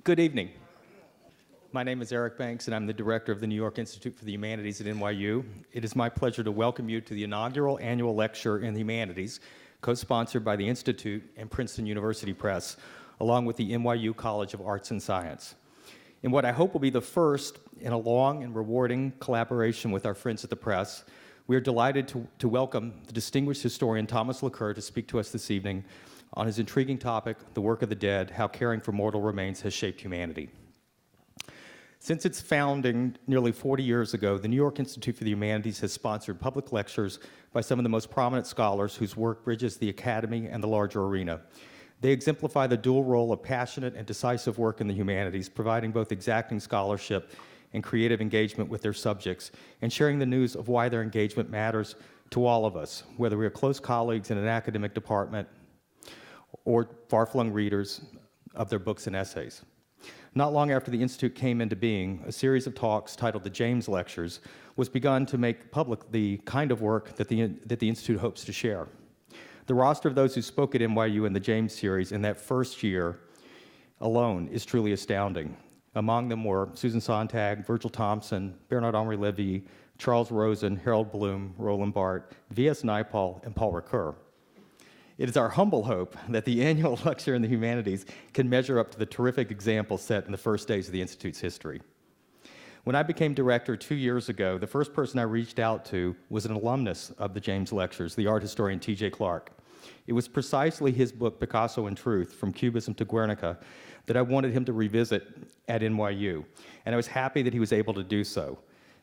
Good evening. My name is Eric Banks, and I'm the director of the New York Institute for the Humanities at NYU. It is my pleasure to welcome you to the inaugural annual lecture in the humanities, co-sponsored by the Institute and Princeton University Press, along with the NYU College of Arts and Science. In what I hope will be the first in a long and rewarding collaboration with our friends at the press, we are delighted to welcome the distinguished historian Thomas Laqueur to speak to us this evening on his intriguing topic, The Work of the Dead, How Caring for Mortal Remains Has Shaped Humanity. Since its founding nearly 40 years ago, the New York Institute for the Humanities has sponsored public lectures by some of the most prominent scholars whose work bridges the academy and the larger arena. They exemplify the dual role of passionate and decisive work in the humanities, providing both exacting scholarship and creative engagement with their subjects, and sharing the news of why their engagement matters to all of us, whether we are close colleagues in an academic department or far-flung readers of their books and essays. Not long after the Institute came into being, a series of talks titled the James Lectures was begun to make public the kind of work that the Institute hopes to share. The roster of those who spoke at NYU in the James series in that first year alone is truly astounding. Among them were Susan Sontag, Virgil Thompson, Bernard-Henri Lévy, Charles Rosen, Harold Bloom, Roland Barthes, V.S. Naipaul, and Paul Ricoeur. It is our humble hope that the annual lecture in the humanities can measure up to the terrific example set in the first days of the Institute's history. When I became director 2 years ago, the first person I reached out to was an alumnus of the James Lectures, the art historian T.J. Clark. It was precisely his book, Picasso and Truth, From Cubism to Guernica, that I wanted him to revisit at NYU, and I was happy that he was able to do so.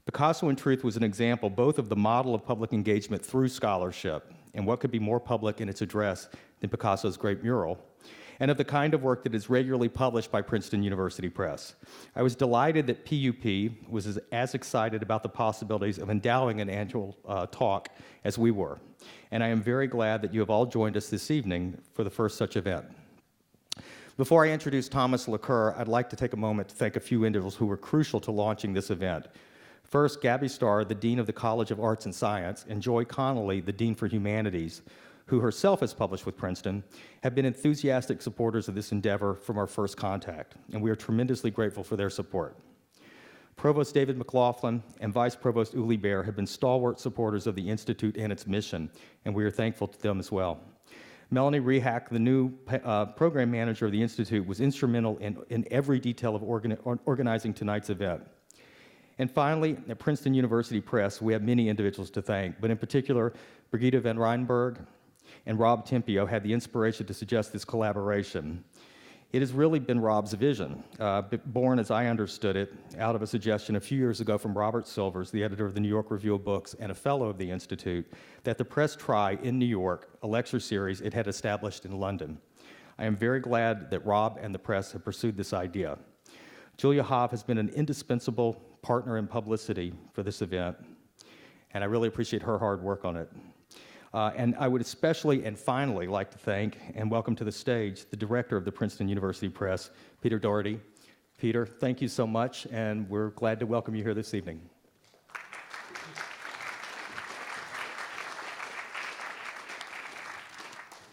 Picasso and Truth was an example both of the model of public engagement through scholarship, and what could be more public in its address than Picasso's great mural, and of the kind of work that is regularly published by Princeton University Press. I was delighted that PUP was as excited about the possibilities of endowing an annual talk as we were, and I am very glad that you have all joined us this evening for the first such event. Before I introduce Thomas Laqueur, I'd like to take a moment to thank a few individuals who were crucial to launching this event. First, Gabby Starr, the Dean of the College of Arts and Science, and Joy Connolly, the Dean for Humanities, who herself has published with Princeton, have been enthusiastic supporters of this endeavor from our first contact, and we are tremendously grateful for their support. Provost David McLaughlin and Vice Provost Uli Baer have been stalwart supporters of the Institute and its mission, and we are thankful to them as well. Melanie Rehak, the new program manager of the Institute, was instrumental in every detail of organizing tonight's event. And finally, at Princeton University Press, we have many individuals to thank, but in particular, Brigitte van Reinberg and Rob Tempio had the inspiration to suggest this collaboration. It has really been Rob's vision, born, as I understood it, out of a suggestion a few years ago from Robert Silvers, the editor of the New York Review of Books and a fellow of the Institute, that the press try in New York a lecture series it had established in London. I am very glad that Rob and the press have pursued this idea. Julia Hav has been an indispensable partner in publicity for this event, and I really appreciate her hard work on it. And I would especially and finally like to thank and welcome to the stage the director of the Princeton University Press, Peter Doherty. Peter, thank you so much, and we're glad to welcome you here this evening.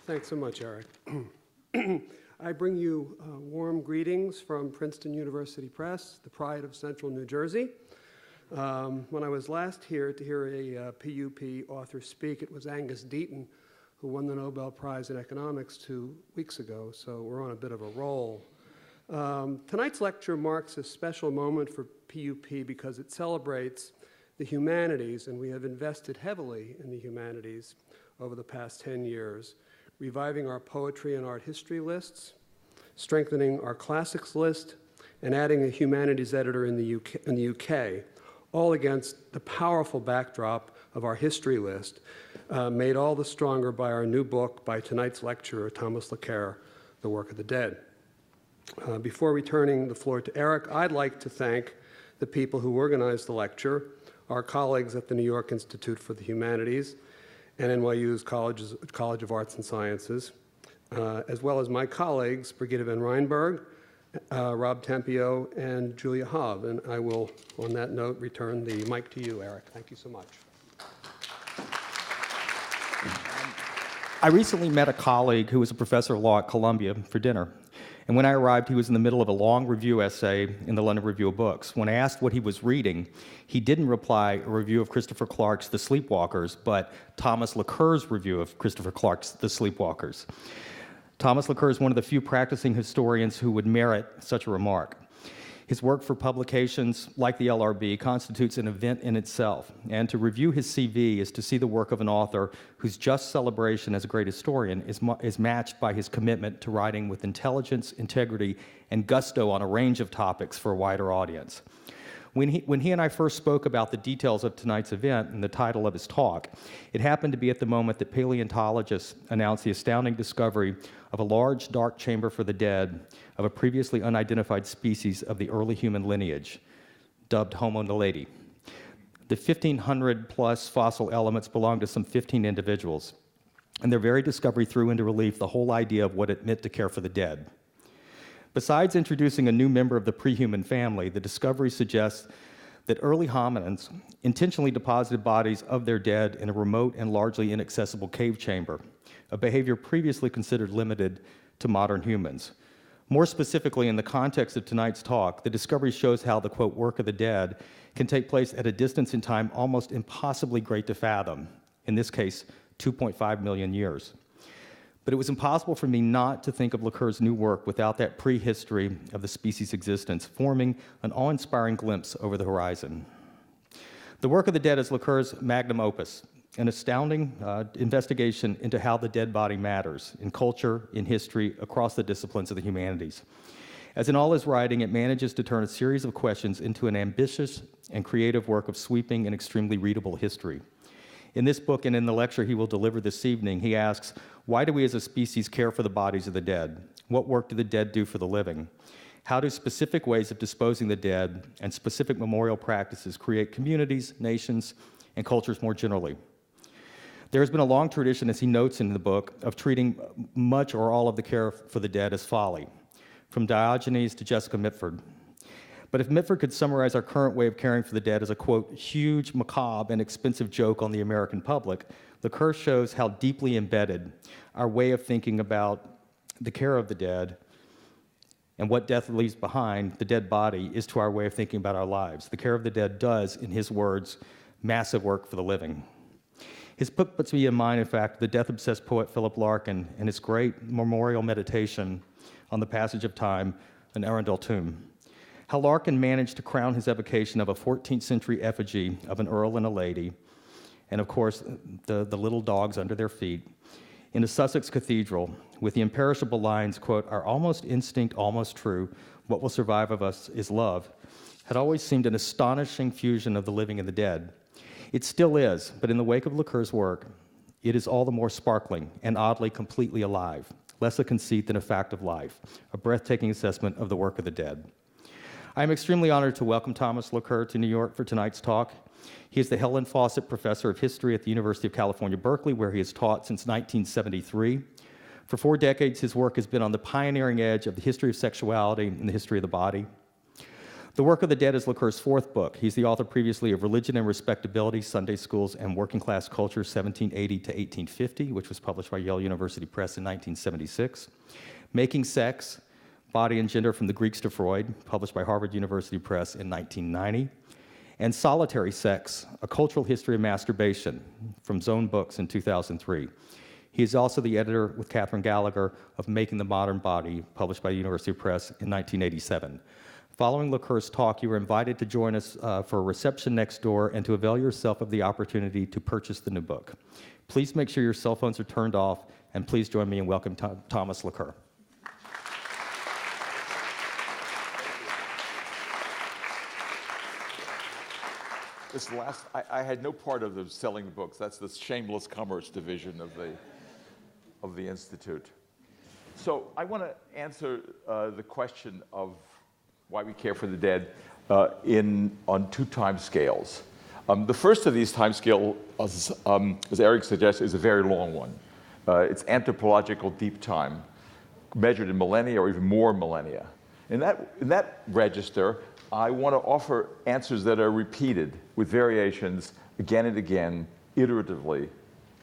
Thanks so much, Eric. I bring you warm greetings from Princeton University Press, the pride of Central New Jersey. When I was last here to hear a PUP author speak, it was Angus Deaton, who won the Nobel Prize in Economics 2 weeks ago, so we're on a bit of a roll. Tonight's lecture marks a special moment for PUP because it celebrates the humanities, and we have invested heavily in the humanities over the past 10 years, reviving our poetry and art history lists, strengthening our classics list, and adding a humanities editor in the UK, all against the powerful backdrop of our history list, made all the stronger by our new book by tonight's lecturer, Thomas Laqueur, The Work of the Dead. Before returning the floor to Eric, I'd like to thank the people who organized the lecture, our colleagues at the New York Institute for the Humanities, and NYU's College of Arts and Sciences, as well as my colleagues, Brigitte van Reinberg, Rob Tempio, and Julia Hav. And I will, on that note, return the mic to you, Eric. Thank you so much. I recently met a colleague who was a professor of law at Columbia for dinner. And when I arrived, he was in the middle of a long review essay in the London Review of Books. When I asked what he was reading, he didn't reply a review of Christopher Clark's The Sleepwalkers, but Thomas Laqueur's review of Christopher Clark's The Sleepwalkers. Thomas Laqueur is one of the few practicing historians who would merit such a remark. His work for publications like the LRB constitutes an event in itself, and to review his CV is to see the work of an author whose just celebration as a great historian is matched by his commitment to writing with intelligence, integrity, and gusto on a range of topics for a wider audience. When he and I first spoke about the details of tonight's event and the title of his talk, it happened to be at the moment that paleontologists announced the astounding discovery of a large dark chamber for the dead of a previously unidentified species of the early human lineage, dubbed Homo naledi. The 1,500-plus fossil elements belong to some 15 individuals, and their very discovery threw into relief the whole idea of what it meant to care for the dead. Besides introducing a new member of the pre-human family, the discovery suggests that early hominins intentionally deposited bodies of their dead in a remote and largely inaccessible cave chamber, a behavior previously considered limited to modern humans. More specifically, in the context of tonight's talk, the discovery shows how the, quote, work of the dead can take place at a distance in time almost impossibly great to fathom, in this case, 2.5 million years. But it was impossible for me not to think of Laqueur's new work without that prehistory of the species' existence, forming an awe-inspiring glimpse over the horizon. The work of the dead is Laqueur's magnum opus, an astounding investigation into how the dead body matters in culture, in history, across the disciplines of the humanities. As in all his writing, it manages to turn a series of questions into an ambitious and creative work of sweeping and extremely readable history. In this book and in the lecture he will deliver this evening, he asks, why do we as a species care for the bodies of the dead? What work do the dead do for the living? How do specific ways of disposing the dead and specific memorial practices create communities, nations, and cultures more generally? There has been a long tradition, as he notes in the book, of treating much or all of the care for the dead as folly, from Diogenes to Jessica Mitford. But if Mitford could summarize our current way of caring for the dead as a, quote, huge, macabre, and expensive joke on the American public, Laqueur shows how deeply embedded our way of thinking about the care of the dead and what death leaves behind, the dead body, is to our way of thinking about our lives. The care of the dead does, in his words, massive work for the living. His book puts me in mind, in fact, the death-obsessed poet Philip Larkin and his great memorial meditation on the passage of time in Arundel Tomb. How Larkin managed to crown his evocation of a 14th century effigy of an earl and a lady, and of course, the little dogs under their feet, in a Sussex cathedral with the imperishable lines, quote, our almost instinct, almost true, what will survive of us is love, had always seemed an astonishing fusion of the living and the dead. It still is, but in the wake of Laqueur's work, it is all the more sparkling and oddly completely alive, less a conceit than a fact of life, a breathtaking assessment of the work of the dead. I am extremely honored to welcome Thomas Laqueur to New York for tonight's talk. He is the Helen Fawcett Professor of History at the University of California, Berkeley, where he has taught since 1973. For 4 decades, his work has been on the pioneering edge of the history of sexuality and the history of the body. The Work of the Dead is Laqueur's 4th book. He's the author previously of Religion and Respectability, Sunday Schools and Working Class Culture, 1780 to 1850, which was published by Yale University Press in 1976. Making Sex, Body and Gender from the Greeks to Freud, published by Harvard University Press in 1990. And Solitary Sex, A Cultural History of Masturbation, from Zone Books in 2003. He is also the editor with Catherine Gallagher of Making the Modern Body, published by the University Press in 1987. Following Laqueur's talk, you are invited to join us for a reception next door and to avail yourself of the opportunity to purchase the new book. Please make sure your cell phones are turned off, and please join me in welcoming Thomas Laqueur. This last, I had no part of the selling books. That's the shameless commerce division of the Institute. So I want to answer the question of why we care for the dead on 2 time scales. The first of these time scales, as Eric suggests, is a very long one. It's anthropological deep time, measured in millennia or even more millennia. In that register, I want to offer answers that are repeated with variations again and again, iteratively,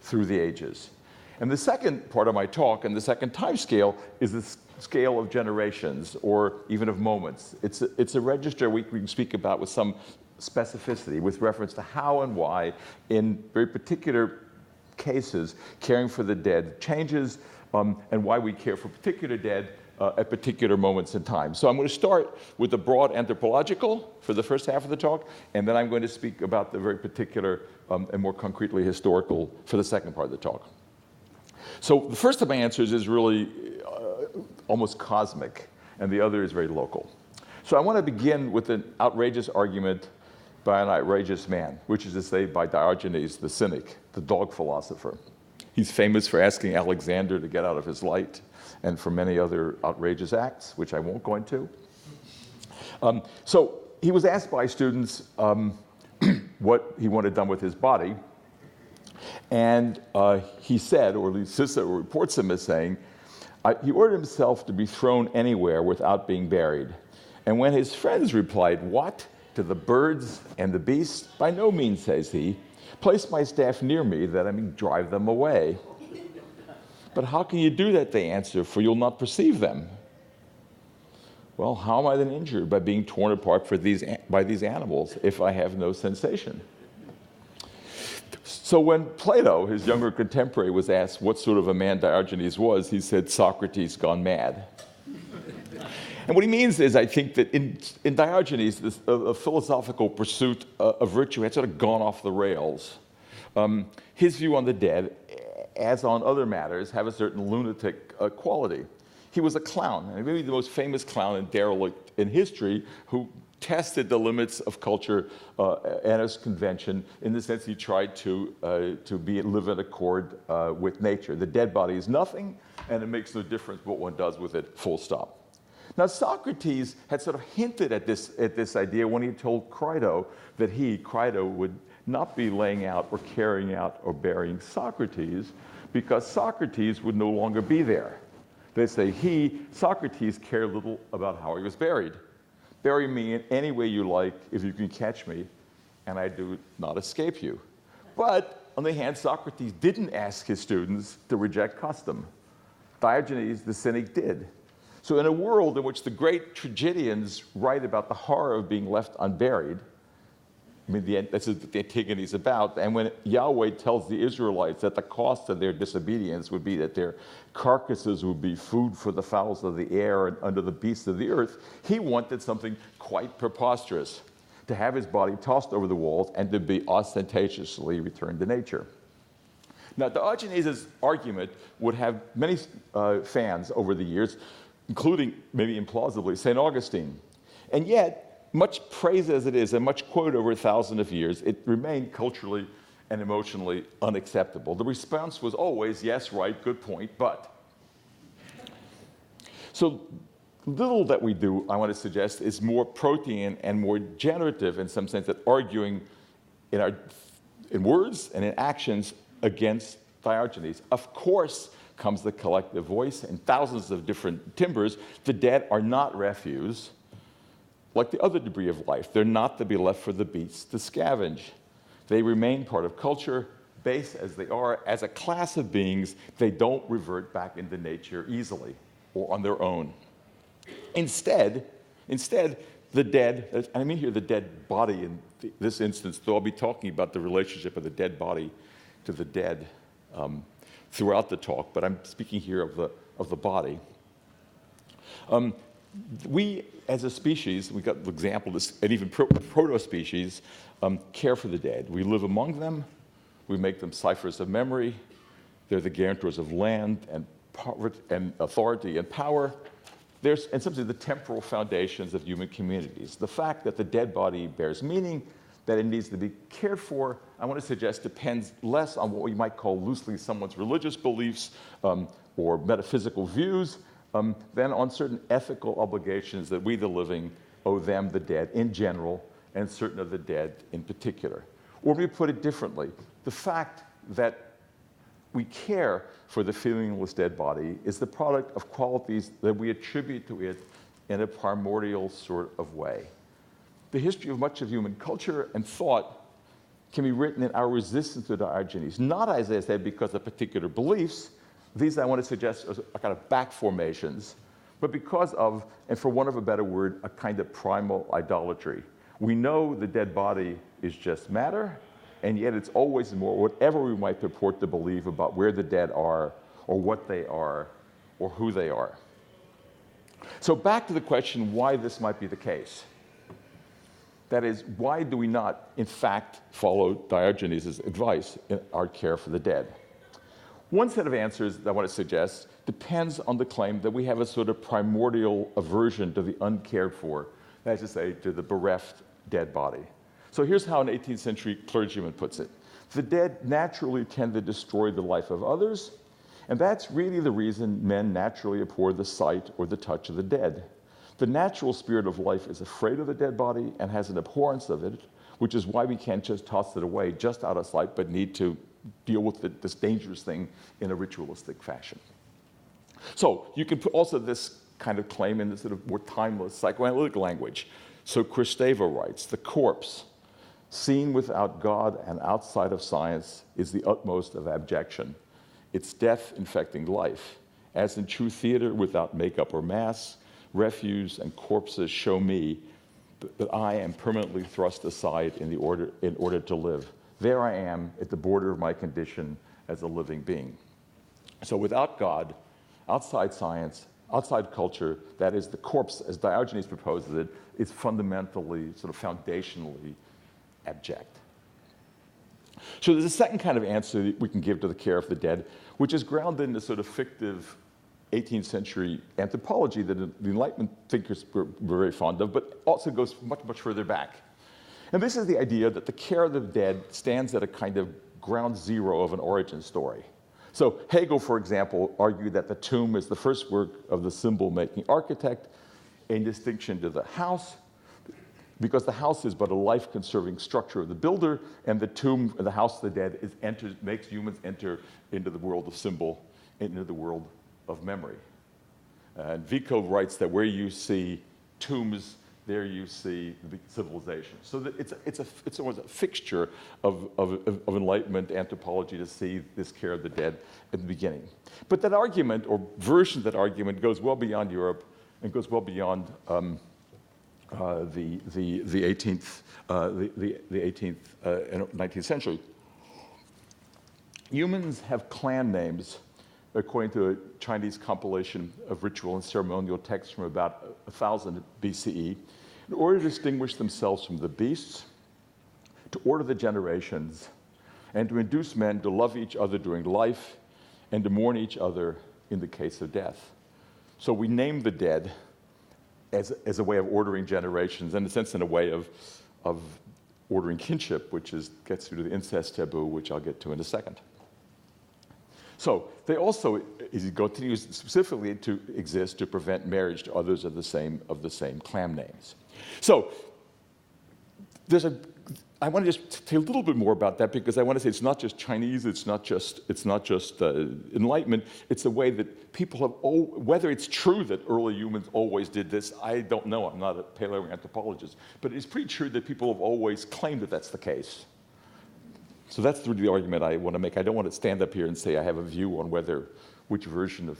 through the ages. And the second part of my talk, and the second time scale, is the scale of generations, or even of moments. It's a register we can speak about with some specificity, with reference to how and why, in very particular cases, caring for the dead changes, and why we care for particular dead at particular moments in time. So I'm going to start with the broad anthropological for the first half of the talk, and then I'm going to speak about the very particular and more concretely historical for the second part of the talk. So the first of my answers is really almost cosmic, and the other is very local. So I want to begin with an outrageous argument by an outrageous man, which is to say by Diogenes the Cynic, the dog philosopher. He's famous for asking Alexander to get out of his light, and for many other outrageous acts, which I won't go into. So he was asked by students what he wanted done with his body, and he said, or at least Cicero reports him as saying, he ordered himself to be thrown anywhere without being buried. And when his friends replied, "What? To the birds and the beasts? By no means," says he. "Place my staff near me, that I may drive them away." "But how can you do that," they answer, "for you'll not perceive them." "Well, how am I then injured by being torn apart by these animals if I have no sensation?" So when Plato, his younger contemporary, was asked what sort of a man Diogenes was, he said, "Socrates gone mad." And what he means is, I think that in Diogenes, a philosophical pursuit of virtue had sort of gone off the rails. His view on the dead, as on other matters, have a certain lunatic quality. He was a clown, and maybe the most famous clown and derelict in history, who tested the limits of culture and its convention, in the sense he tried to live in accord with nature. The dead body is nothing, and it makes no difference what one does with it, full stop. Now, Socrates had sort of hinted at this idea when he told Crito that Crito, would not be laying out or carrying out or burying Socrates, because Socrates would no longer be there. They say Socrates, cared little about how he was buried. "Bury me in any way you like, if you can catch me, and I do not escape you." But, on the other hand, Socrates didn't ask his students to reject custom. Diogenes the Cynic did. So in a world in which the great tragedians write about the horror of being left unburied, I mean, that's what the Antigone is about, and when Yahweh tells the Israelites that the cost of their disobedience would be that their carcasses would be food for the fowls of the air and under the beasts of the earth, he wanted something quite preposterous: to have his body tossed over the walls and to be ostentatiously returned to nature. Now, Diogenes' argument would have many fans over the years, including, maybe implausibly, St. Augustine. And yet, much praised as it is, and much quoted over 1,000 years, it remained culturally and emotionally unacceptable. The response was always, "Yes, right, good point, but." So little that we do, I want to suggest, is more protean and more generative in some sense than arguing in words and in actions against Diogenes. Of course comes the collective voice in thousands of different timbers. The dead are not refuse. Like the other debris of life, they're not to be left for the beasts to scavenge. They remain part of culture, base as they are. As a class of beings, they don't revert back into nature easily or on their own. Instead, the dead, I mean here the dead body in this instance, though I'll be talking about the relationship of the dead body to the dead throughout the talk, but I'm speaking here of the body. We, as a species, we got the example, and even proto-species, care for the dead. We live among them. We make them ciphers of memory. They're the guarantors of land and authority and power. And sometimes the temporal foundations of human communities. The fact that the dead body bears meaning, that it needs to be cared for, I want to suggest depends less on what we might call loosely someone's religious beliefs or metaphysical views than on certain ethical obligations that we, the living, owe them, the dead, in general, and certain of the dead in particular. Or let me put it differently. The fact that we care for the feelingless dead body is the product of qualities that we attribute to it in a primordial sort of way. The history of much of human culture and thought can be written in our resistance to Diogenes, not, as I said, because of particular beliefs. These I want to suggest are kind of back formations, but because of, and for want of a better word, a kind of primal idolatry. We know the dead body is just matter, and yet it's always more, whatever we might purport to believe about where the dead are, or what they are, or who they are. So back to the question why this might be the case. That is, why do we not, in fact, follow Diogenes' advice in our care for the dead? One set of answers that I want to suggest depends on the claim that we have a sort of primordial aversion to the uncared for, that is to say, to the bereft dead body. So here's how an 18th century clergyman puts it. The dead naturally tend to destroy the life of others, and that's really the reason men naturally abhor the sight or the touch of the dead. The natural spirit of life is afraid of the dead body and has an abhorrence of it, which is why we can't just toss it away just out of sight, but need to deal with this dangerous thing in a ritualistic fashion. So you can put also this kind of claim in this sort of more timeless psychoanalytic language. So Kristeva writes, the corpse, seen without God and outside of science, is the utmost of abjection. Its death infecting life. As in true theater without makeup or mask, refuse and corpses show me that I am permanently thrust aside in order to live. There I am at the border of my condition as a living being. So without God, outside science, outside culture, that is the corpse, as Diogenes proposes it, is fundamentally, sort of foundationally abject. So there's a second kind of answer that we can give to the care of the dead, which is grounded in the sort of fictive 18th century anthropology that the Enlightenment thinkers were very fond of, but also goes much, much further back. And this is the idea that the care of the dead stands at a kind of ground zero of an origin story. So Hegel, for example, argued that the tomb is the first work of the symbol-making architect, in distinction to the house, because the house is but a life-conserving structure of the builder, and the tomb, the house of the dead, makes humans enter into the world of symbol, into the world of memory. And Vico writes that where you see tombs, there you see the civilization. So that it's almost a fixture of Enlightenment anthropology to see this care of the dead at the beginning. But that argument, or version of that argument, goes well beyond Europe and goes well beyond the 18th and 19th century. Humans have clan names, according to a Chinese compilation of ritual and ceremonial texts from about 1000 BCE, in order to distinguish themselves from the beasts, to order the generations, and to induce men to love each other during life and to mourn each other in the case of death. So we name the dead as a way of ordering generations, and in a sense, in a way of ordering kinship, which gets through to the incest taboo, which I'll get to in a second. So they also continue specifically to exist to prevent marriage to others of the same clan names. So I want to just tell you a little bit more about that, because I want to say it's not just Chinese, it's not just Enlightenment. It's a way that people have, whether it's true that early humans always did this, I don't know. I'm not a paleoanthropologist, but it's pretty true that people have always claimed that that's the case. So that's really the argument I want to make. I don't want to stand up here and say I have a view on which version of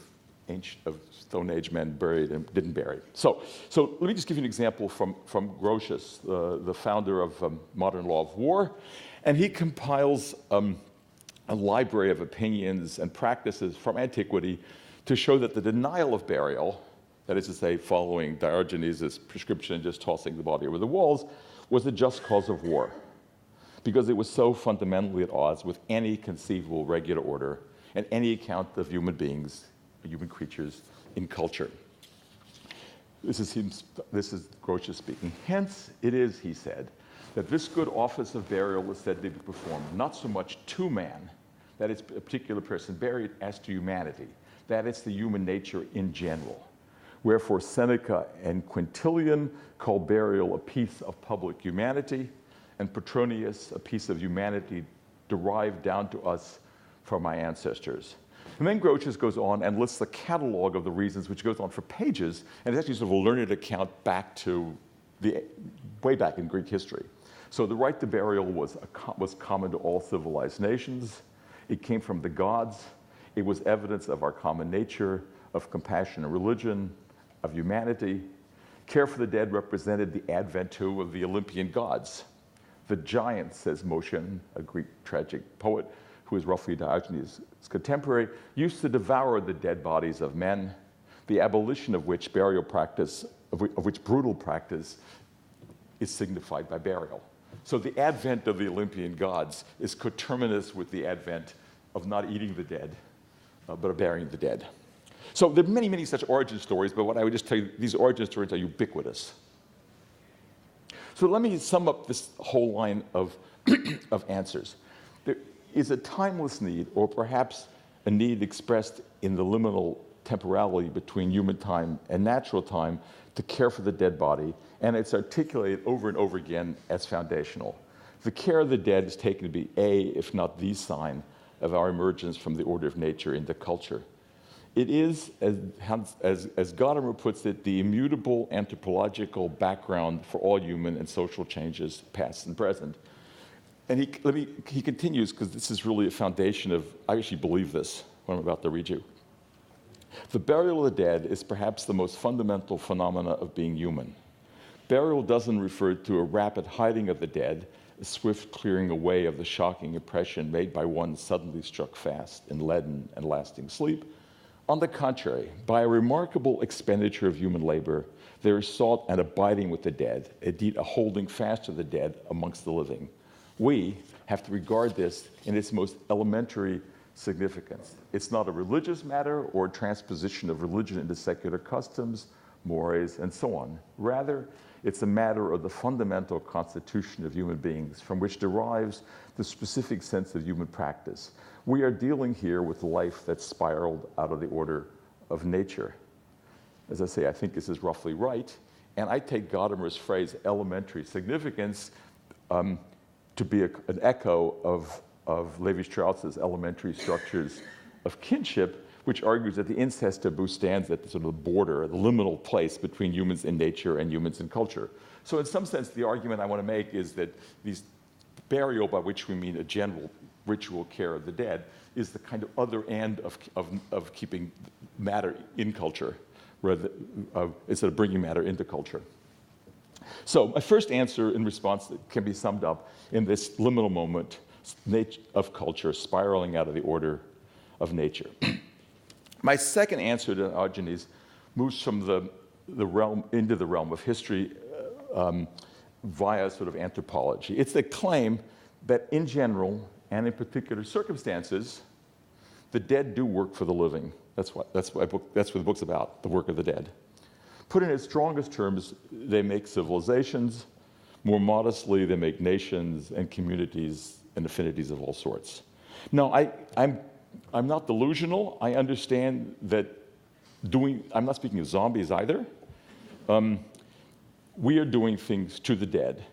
Stone Age men buried and didn't bury. So let me just give you an example from Grotius, the founder of Modern Law of War, and he compiles a library of opinions and practices from antiquity to show that the denial of burial, that is to say, following Diogenes' prescription and just tossing the body over the walls, was a just cause of war, because it was so fundamentally at odds with any conceivable regular order and any account of human beings, human creatures in culture. This is Grotius speaking. Hence it is, he said, that this good office of burial is said to be performed not so much to man, that it's a particular person buried, as to humanity, that it's the human nature in general. Wherefore Seneca and Quintilian call burial a piece of public humanity, and Petronius a piece of humanity derived down to us from my ancestors. And then Grotius goes on and lists the catalog of the reasons, which goes on for pages, and it's actually sort of a learned account back to way back in Greek history. So the right to burial was common to all civilized nations. It came from the gods. It was evidence of our common nature, of compassion and religion, of humanity. Care for the dead represented the advent, too, of the Olympian gods. The giants, says Motion, a Greek tragic poet who is roughly Diogenes' contemporary, used to devour the dead bodies of men, the abolition of which burial practice, of which brutal practice is signified by burial. So the advent of the Olympian gods is coterminous with the advent of not eating the dead, but of burying the dead. So there are many, many such origin stories, but what I would just tell you, these origin stories are ubiquitous. So let me sum up this whole line of, of answers. There is a timeless need, or perhaps a need expressed in the liminal temporality between human time and natural time, to care for the dead body, and it's articulated over and over again as foundational. The care of the dead is taken to be a, if not the sign, of our emergence from the order of nature into culture. It is, as Gadamer puts it, the immutable anthropological background for all human and social changes, past and present. And he continues, because this is really a foundation of, I actually believe this, what I'm about to read you. The burial of the dead is perhaps the most fundamental phenomena of being human. Burial doesn't refer to a rapid hiding of the dead, a swift clearing away of the shocking impression made by one suddenly struck fast in leaden and lasting sleep. On the contrary, by a remarkable expenditure of human labor, there is sought an abiding with the dead, indeed a holding fast of the dead amongst the living. We have to regard this in its most elementary significance. It's not a religious matter or a transposition of religion into secular customs, mores, and so on. Rather, it's a matter of the fundamental constitution of human beings, from which derives the specific sense of human practice. We are dealing here with life that's spiraled out of the order of nature. As I say, I think this is roughly right, and I take Gadamer's phrase, elementary significance, to be an echo of Levi-Strauss's elementary structures of kinship, which argues that the incest taboo stands at the sort of border, the liminal place between humans in nature and humans in culture. So in some sense, the argument I want to make is that these burial, by which we mean a general ritual care of the dead, is the kind of other end of keeping matter in culture, rather instead of bringing matter into culture. So my first answer in response can be summed up in this liminal moment of culture spiraling out of the order of nature. My second answer to Diogenes moves from the realm into the realm of history via sort of anthropology. It's the claim that in general and in particular circumstances, the dead do work for the living. That's what the book's about, the work of the dead. Put in its strongest terms, they make civilizations. More modestly, they make nations and communities and affinities of all sorts. Now, I'm not delusional. I understand that I'm not speaking of zombies either. We are doing things to the dead.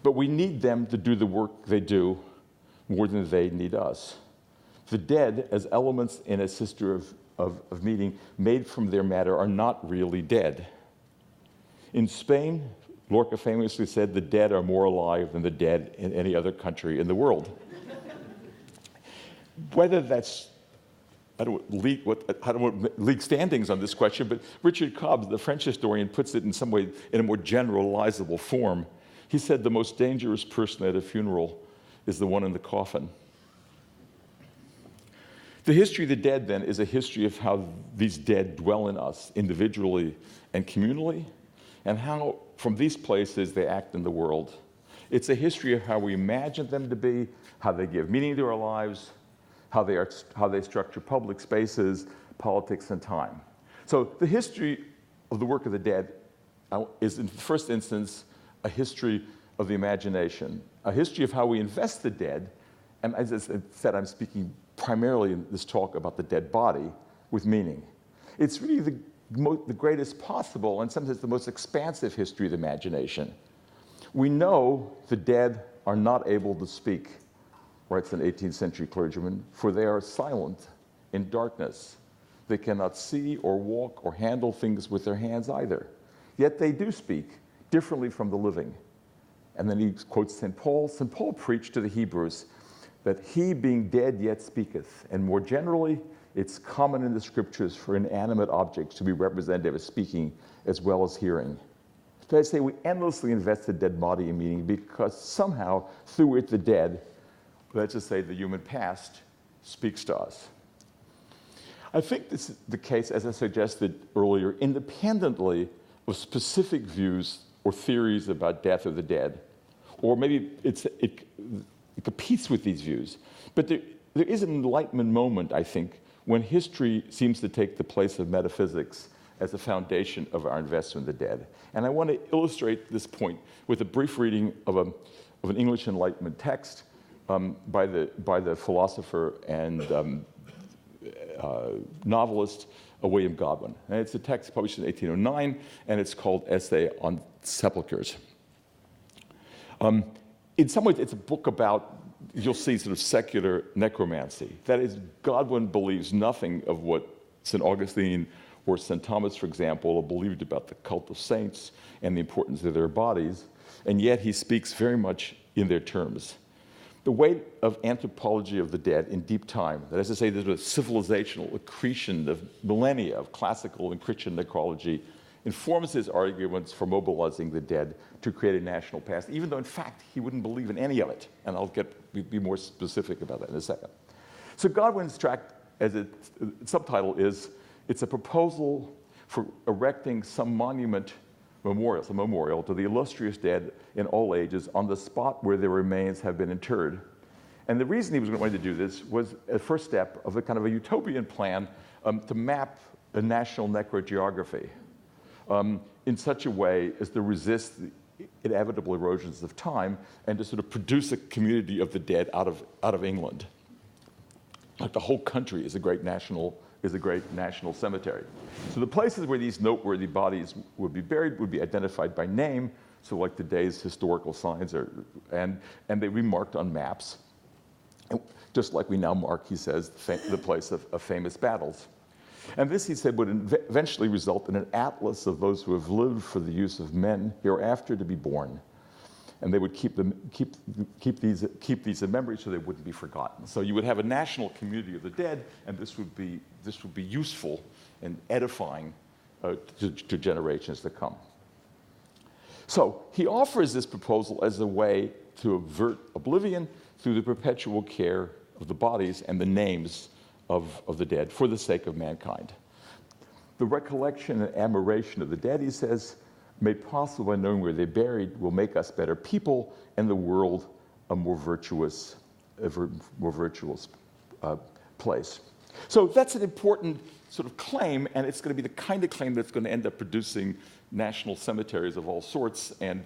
But we need them to do the work they do more than they need us. The dead, as elements in a system of meaning made from their matter, are not really dead. In Spain, Lorca famously said, the dead are more alive than the dead in any other country in the world. Whether that's, I don't want league standings on this question, but Richard Cobbs, the French historian, puts it in some way in a more generalizable form. He said the most dangerous person at a funeral is the one in the coffin. The history of the dead, then, is a history of how these dead dwell in us individually and communally, and how, from these places, they act in the world. It's a history of how we imagine them to be, how they give meaning to our lives, how they structure public spaces, politics, and time. So the history of the work of the dead is, in the first instance, a history of the imagination, a history of how we invest the dead, and as I said, I'm speaking primarily in this talk about the dead body with meaning. It's really the greatest possible, and sometimes the most expansive history of the imagination. We know the dead are not able to speak, writes an 18th century clergyman, for they are silent in darkness. They cannot see or walk or handle things with their hands either. Yet they do speak differently from the living. And then he quotes St. Paul. St. Paul preached to the Hebrews that he, being dead, yet speaketh. And more generally, it's common in the scriptures for inanimate objects to be representative as speaking as well as hearing. So I say we endlessly invest the dead body in meaning because somehow through it the dead, let's just say the human past, speaks to us. I think this is the case, as I suggested earlier, independently of specific views or theories about death or the dead, or maybe it competes with these views. But there is an Enlightenment moment, I think, when history seems to take the place of metaphysics as a foundation of our investment in the dead. And I want to illustrate this point with a brief reading of an English Enlightenment text by the philosopher and novelist William Godwin. And it's a text published in 1809, and it's called Essay on Sepulchres. In some ways, it's a book about, you'll see, sort of secular necromancy. That is, Godwin believes nothing of what St. Augustine or St. Thomas, for example, believed about the cult of saints and the importance of their bodies, and yet he speaks very much in their terms. The weight of anthropology of the dead in deep time, that is to say, there's a civilizational accretion of millennia of classical and Christian necrology, informs his arguments for mobilizing the dead to create a national past, even though, in fact, he wouldn't believe in any of it. And I'll be more specific about that in a second. So Godwin's tract, as its subtitle is, it's a proposal for erecting some memorial to the illustrious dead in all ages on the spot where their remains have been interred. And the reason he was going to do this was a first step of a kind of a utopian plan to map a national necrogeography in such a way as to resist the inevitable erosions of time and to sort of produce a community of the dead out of England. Like the whole country is a great national cemetery. So the places where these noteworthy bodies would be buried would be identified by name, so like today's historical signs and they'd be marked on maps, just like we now mark, he says, the place of famous battles. And this, he said, would eventually result in an atlas of those who have lived for the use of men hereafter to be born. And they would keep these in memory so they wouldn't be forgotten. So you would have a national community of the dead, and this would be useful and edifying to generations to come. So he offers this proposal as a way to avert oblivion through the perpetual care of the bodies and the names of the dead for the sake of mankind. The recollection and admiration of the dead, he says, made possible by knowing where they're buried, will make us better people and the world a more virtuous place. So that's an important sort of claim, and it's going to be the kind of claim that's going to end up producing national cemeteries of all sorts and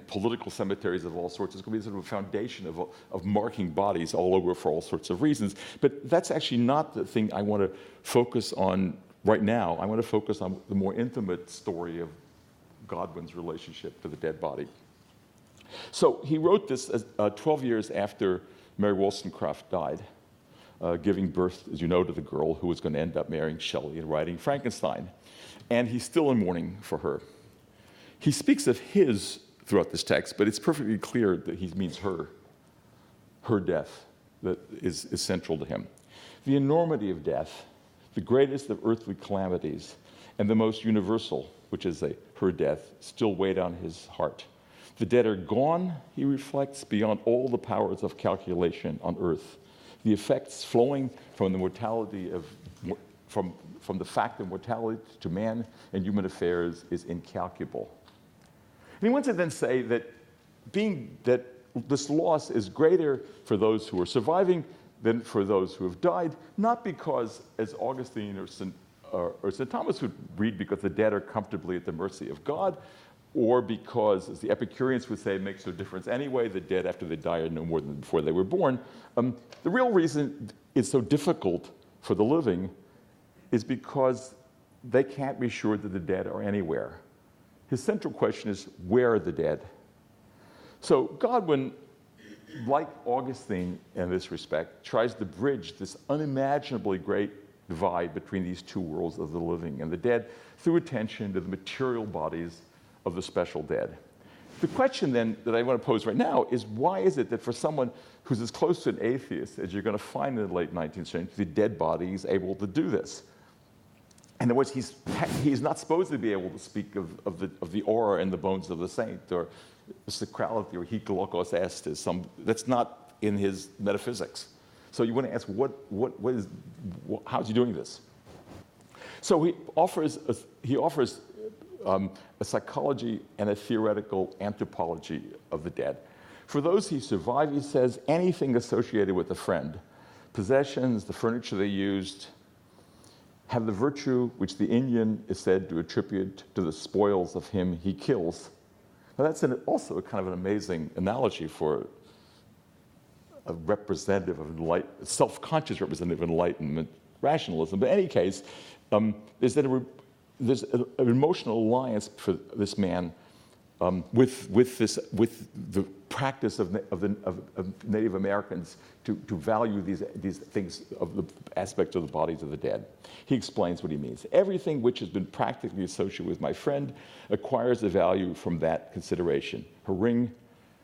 political cemeteries of all sorts. It's going to be sort of a foundation of marking bodies all over for all sorts of reasons. But that's actually not the thing I want to focus on right now. I want to focus on the more intimate story of Godwin's relationship to the dead body. So he wrote this 12 years after Mary Wollstonecraft died, giving birth, as you know, to the girl who was going to end up marrying Shelley and writing Frankenstein. And he's still in mourning for her. He speaks of his throughout this text, but it's perfectly clear that he means her death that is central to him. The enormity of death, the greatest of earthly calamities, and the most universal, which is her death, still weighed on his heart. The dead are gone, he reflects, beyond all the powers of calculation on earth. The effects flowing from the mortality from the fact of mortality to man and human affairs is incalculable. And he wants to then say that this loss is greater for those who are surviving than for those who have died, not because, as Augustine or St. Thomas would read, because the dead are comfortably at the mercy of God, or because, as the Epicureans would say, it makes no difference anyway, the dead after they die are no more than before they were born. The real reason it's so difficult for the living is because they can't be sure that the dead are anywhere. His central question is, where are the dead? So Godwin, like Augustine in this respect, tries to bridge this unimaginably great divide between these two worlds of the living and the dead through attention to the material bodies of the special dead. The question then that I want to pose right now is, why is it that for someone who's as close to an atheist as you're going to find in the late 19th century, the dead body is able to do this? In other words, he's not supposed to be able to speak of the aura in the bones of the saint, or sacrality, or hic locus est, that's not in his metaphysics. So you want to ask, how's he doing this? So he offers a psychology and a theoretical anthropology of the dead. For those who survive, he says, anything associated with a friend, possessions, the furniture they used, have the virtue which the Indian is said to attribute to the spoils of him he kills. Now that's also kind of an amazing analogy for a representative of self-conscious representative of Enlightenment rationalism. But in any case, there's an emotional alliance for this man with the practice of Native Americans to value these things of the aspects of the bodies of the dead. He explains what he means. Everything which has been practically associated with my friend acquires a value from that consideration. Her ring,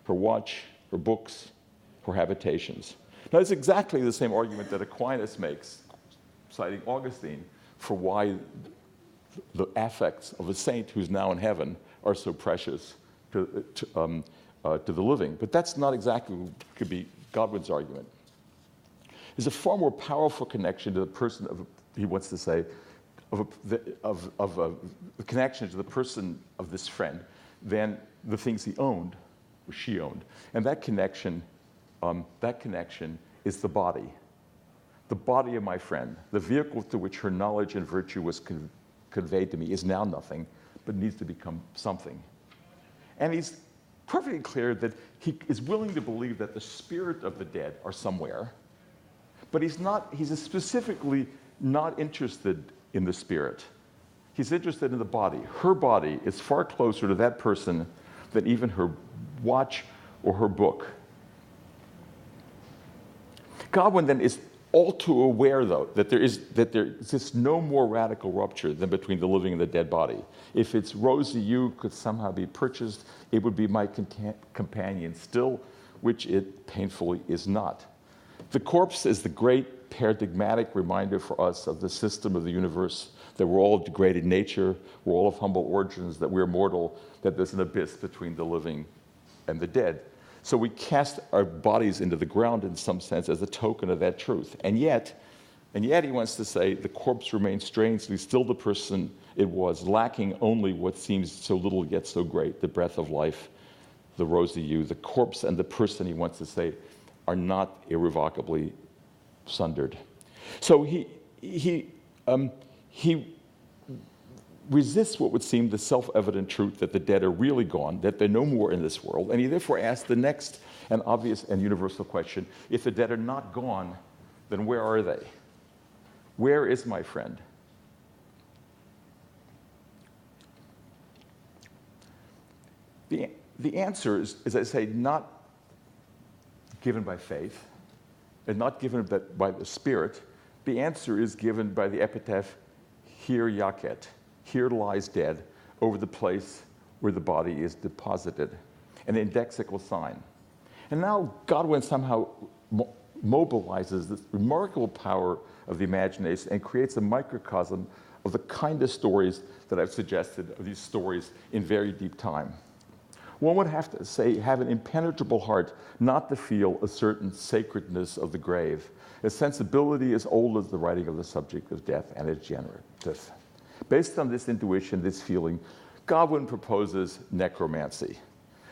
her watch, her books, her habitations. Now, it's exactly the same argument that Aquinas makes, citing Augustine, for why the affects of a saint who's now in heaven are so precious to the living. But that's not exactly what could be Godwin's argument. There's a far more powerful connection to the person of, he wants to say, of a connection to the person of this friend than the things he owned, or she owned. And that connection is the body of my friend. The vehicle through which her knowledge and virtue was conveyed to me is now nothing, but needs to become something. And he's perfectly clear that he is willing to believe that the spirit of the dead are somewhere, but he's specifically not interested in the spirit. He's interested in the body. Her body is far closer to that person than even her watch or her book. Godwin then is all too aware, though, that there exists no more radical rupture than between the living and the dead body. If its Rosie Yu could somehow be purchased, it would be my companion still, which it painfully is not. The corpse is the great paradigmatic reminder for us of the system of the universe, that we're all of degraded nature, we're all of humble origins, that we're mortal, that there's an abyss between the living and the dead. So we cast our bodies into the ground in some sense as a token of that truth. And yet he wants to say the corpse remains strangely still the person it was, lacking only what seems so little yet so great, the breath of life, the Rosie Yu. The corpse and the person, he wants to say, are not irrevocably sundered. So he resists what would seem the self-evident truth that the dead are really gone, that they're no more in this world, and he therefore asks the next and obvious and universal question: if the dead are not gone, then where are they? Where is my friend? The answer is, as I say, not given by faith and not given by the Spirit. The answer is given by the epitaph, "Here Yaqet," here lies dead, over the place where the body is deposited, an indexical sign. And now Godwin somehow mobilizes this remarkable power of the imagination and creates a microcosm of the kind of stories that I've suggested, of these stories in very deep time. One would have to say, have an impenetrable heart not to feel a certain sacredness of the grave, a sensibility as old as the writing of the subject of death and its generative. Based on this intuition, this feeling, Godwin proposes necromancy,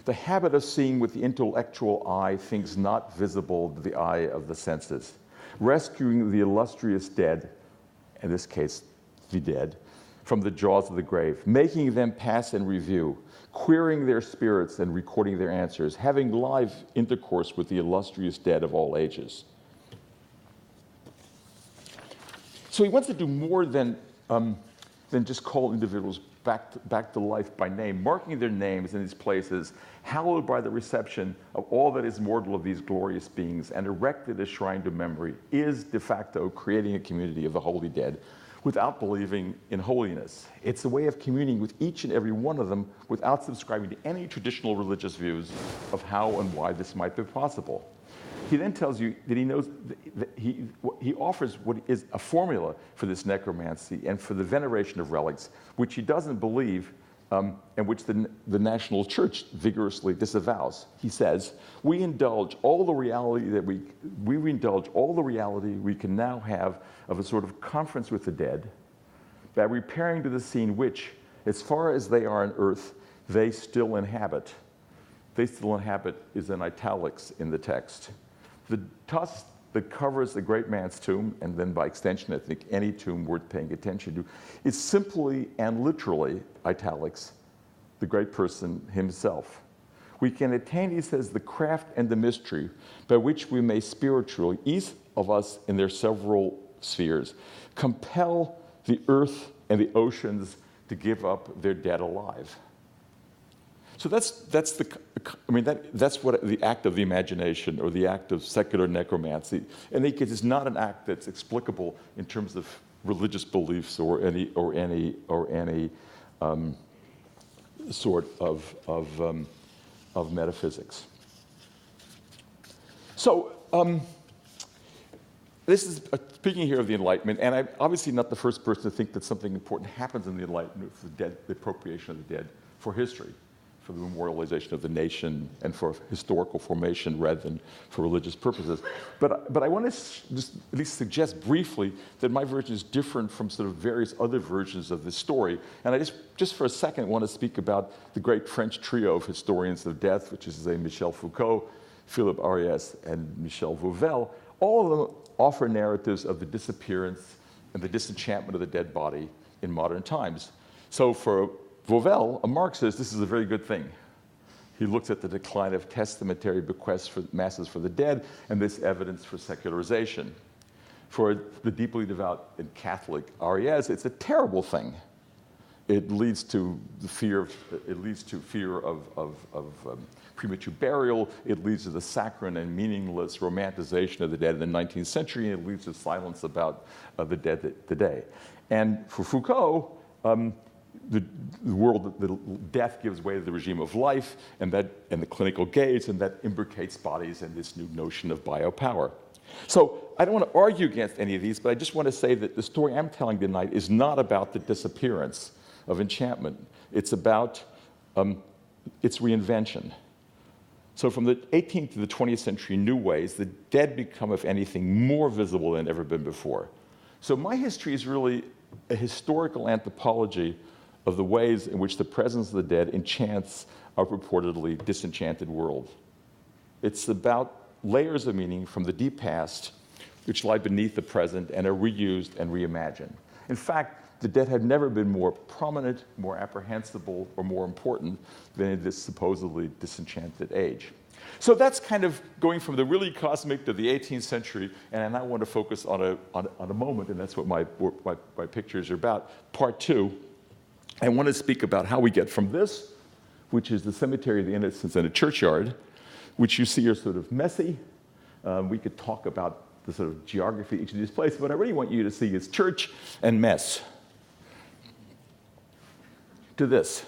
the habit of seeing with the intellectual eye things not visible to the eye of the senses, rescuing the illustrious dead, in this case, the dead, from the jaws of the grave, making them pass in review, querying their spirits and recording their answers, having live intercourse with the illustrious dead of all ages. So he wants to do more than just call individuals back to life by name, marking their names in these places, hallowed by the reception of all that is mortal of these glorious beings, and erected a shrine to memory, is de facto creating a community of the holy dead, without believing in holiness. It's a way of communing with each and every one of them without subscribing to any traditional religious views of how and why this might be possible. He then tells you that he knows, that he offers what is a formula for this necromancy and for the veneration of relics, which he doesn't believe and which the national church vigorously disavows. He says, we indulge all the reality we can now have of a sort of conference with the dead by repairing to the scene which, as far as they are on earth, they still inhabit. They still inhabit is in italics in the text. The tusk that covers the great man's tomb, and then by extension, I think any tomb worth paying attention to, is simply and literally, italics, the great person himself. We can attain, he says, the craft and the mystery by which we may spiritually, each of us in their several spheres, compel the earth and the oceans to give up their dead alive. So that's what the act of the imagination or the act of secular necromancy. And it's not an act that's explicable in terms of religious beliefs or any sort of metaphysics. So this is speaking here of the Enlightenment, and I'm obviously not the first person to think that something important happens in the Enlightenment for the appropriation of the dead for history, for the memorialization of the nation, and for historical formation rather than for religious purposes. But I want to just at least suggest briefly that my version is different from sort of various other versions of this story. And I just for a second want to speak about the great French trio of historians of death, which is Michel Foucault, Philippe Ariès, and Michel Vauvel. All of them offer narratives of the disappearance and the disenchantment of the dead body in modern times. So for Vauvel, a Marxist, this is a very good thing. He looks at the decline of testamentary bequests for masses for the dead and this evidence for secularization. For the deeply devout and Catholic Ariès, it's a terrible thing. It leads to the fear of premature burial. It leads to the saccharine and meaningless romanticization of the dead in the 19th century, and it leads to silence about the dead today. And for Foucault, the world, the death gives way to the regime of life, and the clinical gaze, and that imbricates bodies and this new notion of biopower. So I don't want to argue against any of these, but I just want to say that the story I'm telling tonight is not about the disappearance of enchantment. It's about its reinvention. So from the 18th to the 20th century, in new ways, the dead become, if anything, more visible than ever been before. So my history is really a historical anthropology of the ways in which the presence of the dead enchants our purportedly disenchanted world. It's about layers of meaning from the deep past which lie beneath the present and are reused and reimagined. In fact, the dead have never been more prominent, more apprehensible, or more important than in this supposedly disenchanted age. So that's kind of going from the really cosmic to the 18th century, and I now want to focus on a moment, and that's what my pictures are about. Part two, I want to speak about how we get from this, which is the Cemetery of the Innocents and a churchyard, which you see are sort of messy. We could talk about the sort of geography of each of these places, but what I really want you to see is church and mess. To this,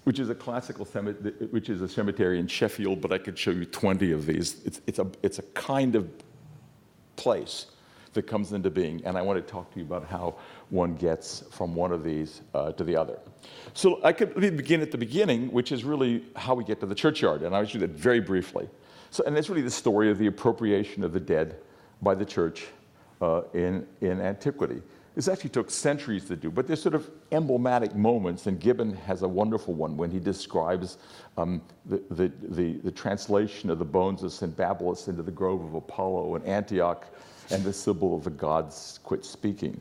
which is a classical cemetery, which is a cemetery in Sheffield, but I could show you 20 of these. It's a kind of place that comes into being, and I want to talk to you about how one gets from one of these to the other. So I could begin at the beginning, which is really how we get to the churchyard, and I'll do that very briefly. So, and it's really the story of the appropriation of the dead by the church in antiquity. This actually took centuries to do, but there's sort of emblematic moments, and Gibbon has a wonderful one when he describes the translation of the bones of St. Babylos into the grove of Apollo in Antioch, and the symbol of the gods quit speaking.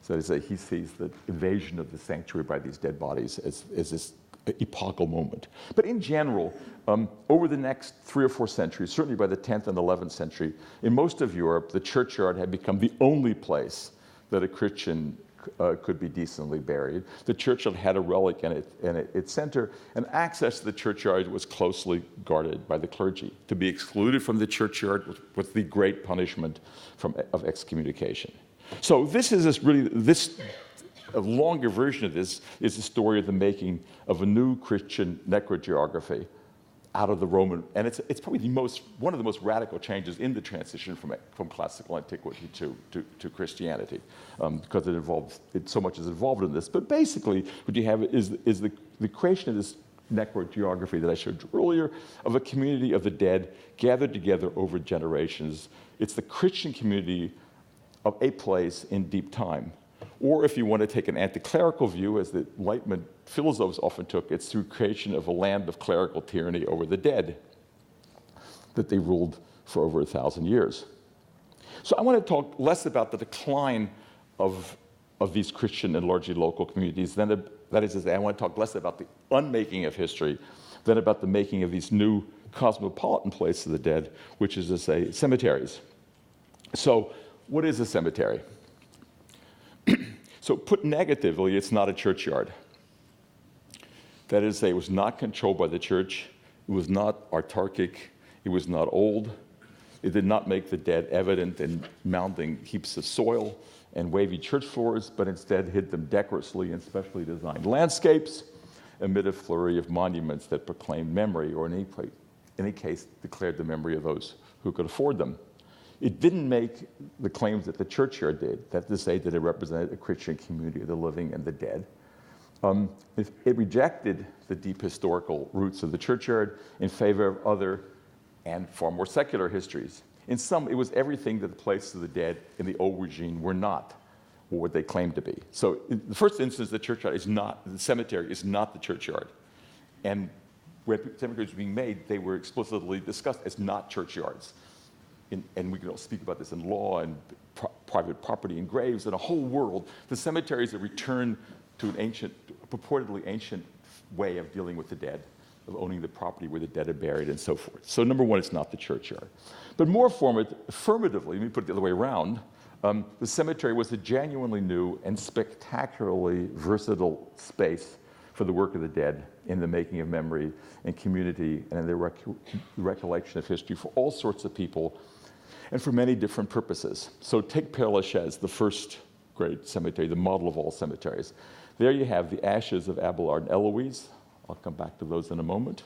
So he sees the invasion of the sanctuary by these dead bodies as this epochal moment. But in general, over the next 3 or 4 centuries, certainly by the 10th and 11th century, in most of Europe, the churchyard had become the only place that a Christian could be decently buried. The churchyard had a relic in its center, and access to the churchyard was closely guarded by the clergy. To be excluded from the churchyard was the great punishment of excommunication. So a longer version of this is the story of the making of a new Christian necrogeography out of the Roman, and it's probably one of the most radical changes in the transition from classical antiquity to Christianity, because so much is involved in this. But basically, what you have is the creation of this necrogeography that I showed you earlier, of a community of the dead gathered together over generations. It's the Christian community of a place in deep time. Or if you want to take an anti-clerical view, as the Enlightenment philosophes often took, it's through creation of a land of clerical tyranny over the dead that they ruled for over 1,000 years. So I want to talk less about the decline of these Christian and largely local communities. That is to say, I want to talk less about the unmaking of history than about the making of these new cosmopolitan places of the dead, which is to say, cemeteries. So what is a cemetery? So put negatively, it's not a churchyard. That is to say, it was not controlled by the church, it was not autarkic, it was not old, it did not make the dead evident in mounding heaps of soil and wavy church floors, but instead hid them decorously in specially designed landscapes amid a flurry of monuments that proclaimed memory, or in any case, declared the memory of those who could afford them. It didn't make the claims that the churchyard did, that to say that it represented a Christian community of the living and the dead. It rejected the deep historical roots of the churchyard in favor of other and far more secular histories. In some, it was everything that the places of the dead in the old regime were not, or what they claimed to be. So in the first instance, the cemetery is not the churchyard. And where cemeteries were being made, they were explicitly discussed as not churchyards. And we can all speak about this in law and private property and graves and a whole world. The cemeteries are returned to an purportedly ancient way of dealing with the dead, of owning the property where the dead are buried and so forth. So number one, it's not the churchyard. But more affirmatively, let me put it the other way around, the cemetery was a genuinely new and spectacularly versatile space for the work of the dead in the making of memory and community and in the recollection of history for all sorts of people and for many different purposes. So take Père Lachaise, the first great cemetery, the model of all cemeteries. There you have the ashes of Abelard and Eloise. I'll come back to those in a moment.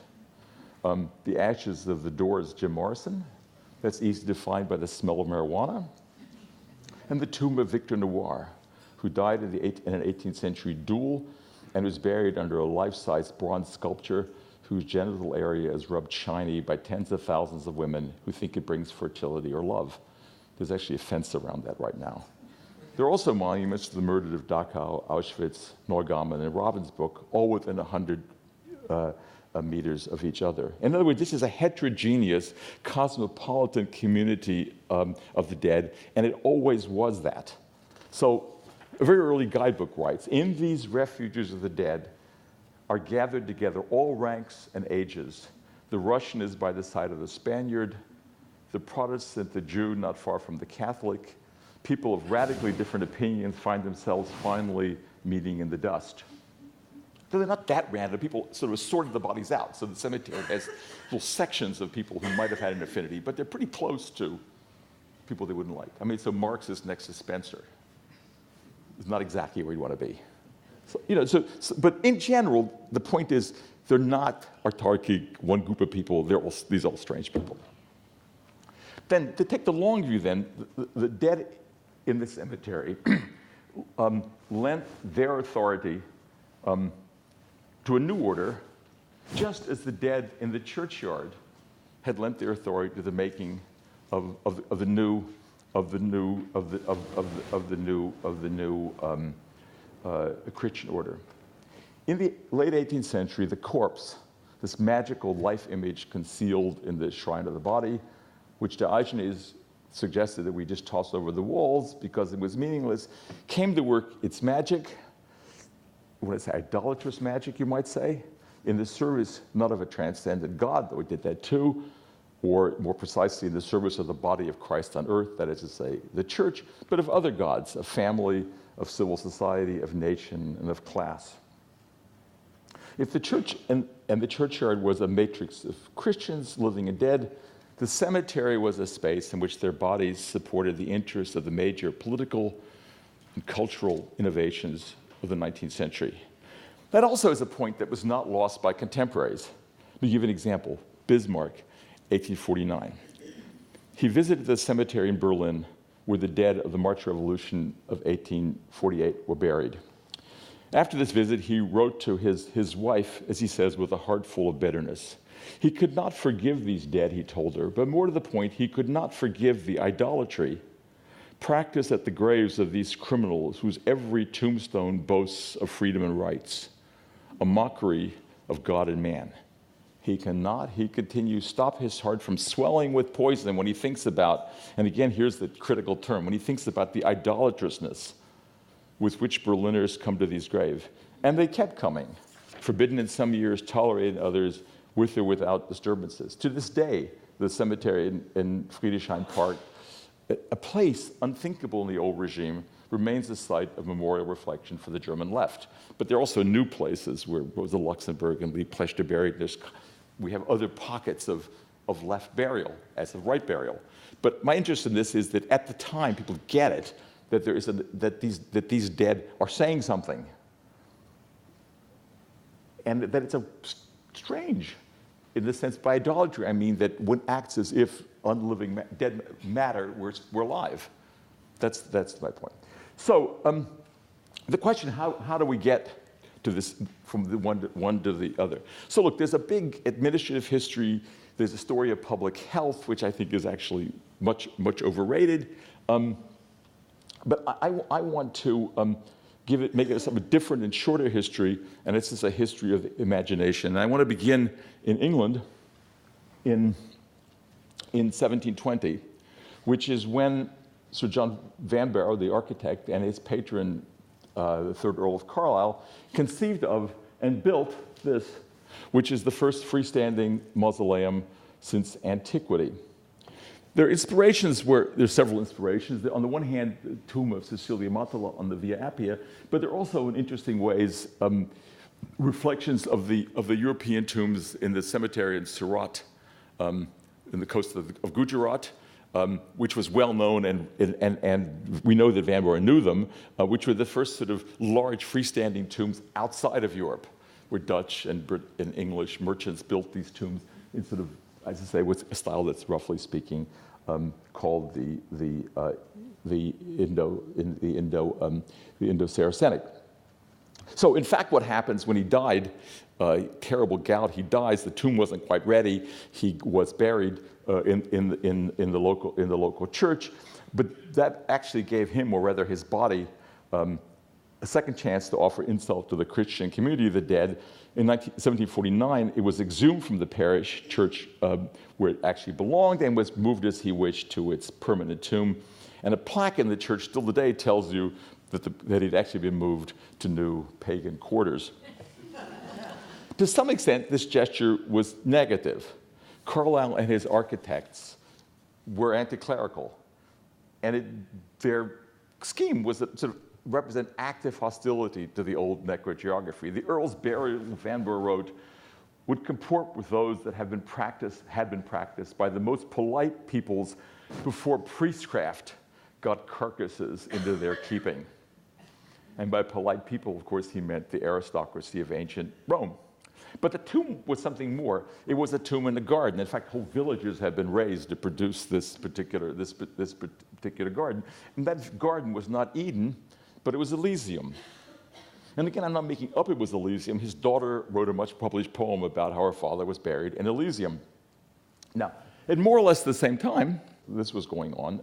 The ashes of the Doors' Jim Morrison. That's easy to find by the smell of marijuana. And the tomb of Victor Noir, who died in an 18th century duel and was buried under a life-size bronze sculpture whose genital area is rubbed shiny by tens of thousands of women who think it brings fertility or love. There's actually a fence around that right now. There are also monuments to the murdered of Dachau, Auschwitz, Neugammen, and Ravensbrück, all within 100 meters of each other. In other words, this is a heterogeneous, cosmopolitan community of the dead, and it always was that. So a very early guidebook writes, in these refuges of the dead are gathered together all ranks and ages. The Russian is by the side of the Spaniard, the Protestant, the Jew, not far from the Catholic. People of radically different opinions find themselves finally meeting in the dust. So they're not that random. People sort of sorted the bodies out. So the cemetery has little sections of people who might have had an affinity, but they're pretty close to people they wouldn't like. I mean, so Marx is next to Spencer. It's not exactly where you want to be. So, but in general, the point is they're not autarkic, one group of people. These are all strange people. Then, to take the long view then, the dead in the cemetery lent their authority to a new order, just as the dead in the churchyard had lent their authority to the making of the new Christian order. In the late 18th century, the corpse, this magical life image concealed in the shrine of the body, which Diogenes suggested that we just toss over the walls because it was meaningless, came to work its magic, what is that, idolatrous magic, you might say, in the service not of a transcendent God, though he did that too, or more precisely in the service of the body of Christ on earth, that is to say, the church, but of other gods, of family, of civil society, of nation, and of class. If the church and the churchyard was a matrix of Christians, living and dead, the cemetery was a space in which their bodies supported the interests of the major political, and cultural innovations of the 19th century. That also is a point that was not lost by contemporaries. Let me give you an example. Bismarck, 1849. He visited the cemetery in Berlin where the dead of the March Revolution of 1848 were buried. After this visit, he wrote to his wife, as he says, with a heart full of bitterness. He could not forgive these dead, he told her, but more to the point, he could not forgive the idolatry practiced at the graves of these criminals whose every tombstone boasts of freedom and rights, a mockery of God and man. He cannot, he continues, stop his heart from swelling with poison when he thinks about, and again, here's the critical term, when he thinks about the idolatrousness with which Berliners come to these graves. And they kept coming, forbidden in some years, tolerated in others, with or without disturbances. To this day, the cemetery in Friedrichshain Park, a place unthinkable in the old regime, remains the site of memorial reflection for the German left. But there are also new places where Rosa Luxemburg and Lee Pleshter buried. We have other pockets of left burial as of right burial. But my interest in this is that at the time, people get it, that that these dead are saying something. And that it's a strange, in the sense, by idolatry, I mean that one acts as if unliving dead matter were alive. That's my point. So the question, how do we get to this from the one to the other? So look, there's a big administrative history. There's a story of public health, which I think is actually much overrated. But I want to make it something different and shorter history, and it's just a history of imagination. And I want to begin in England in 1720, which is when Sir John Vanbrugh, the architect, and his patron, the third Earl of Carlisle, conceived of and built this, which is the first freestanding mausoleum since antiquity. There's several inspirations. On the one hand, the tomb of Cecilia Motola on the Via Appia, but there are also, in interesting ways, reflections of the European tombs in the cemetery in Surat, in the coast of Gujarat, which was well known, and we know that Vanbrugh knew them, which were the first sort of large freestanding tombs outside of Europe, where Dutch and English merchants built these tombs in sort of, as I say, with a style that's roughly speaking called the Indo-Saracenic. So, in fact, what happens when he died? Terrible gout. He dies. The tomb wasn't quite ready. He was buried in the local church, but that actually gave him, or rather his body, a second chance to offer insult to the Christian community of the dead. In 1749, it was exhumed from the parish church where it actually belonged and was moved as he wished to its permanent tomb. And a plaque in the church still today tells you that he'd actually been moved to new pagan quarters. To some extent, this gesture was negative. Carlisle and his architects were anti-clerical, and their scheme was to sort of represent active hostility to the old necrogeography. The Earl's burial, Vanbrugh wrote, would comport with those that had been practiced by the most polite peoples before priestcraft got carcasses into their keeping. And by polite people, of course, he meant the aristocracy of ancient Rome. But the tomb was something more. It was a tomb in a garden. In fact, whole villages had been raised to produce this particular garden. And that garden was not Eden, but it was Elysium. And again, I'm not making up it was Elysium. His daughter wrote a much published poem about how her father was buried in Elysium. Now, at more or less the same time this was going on,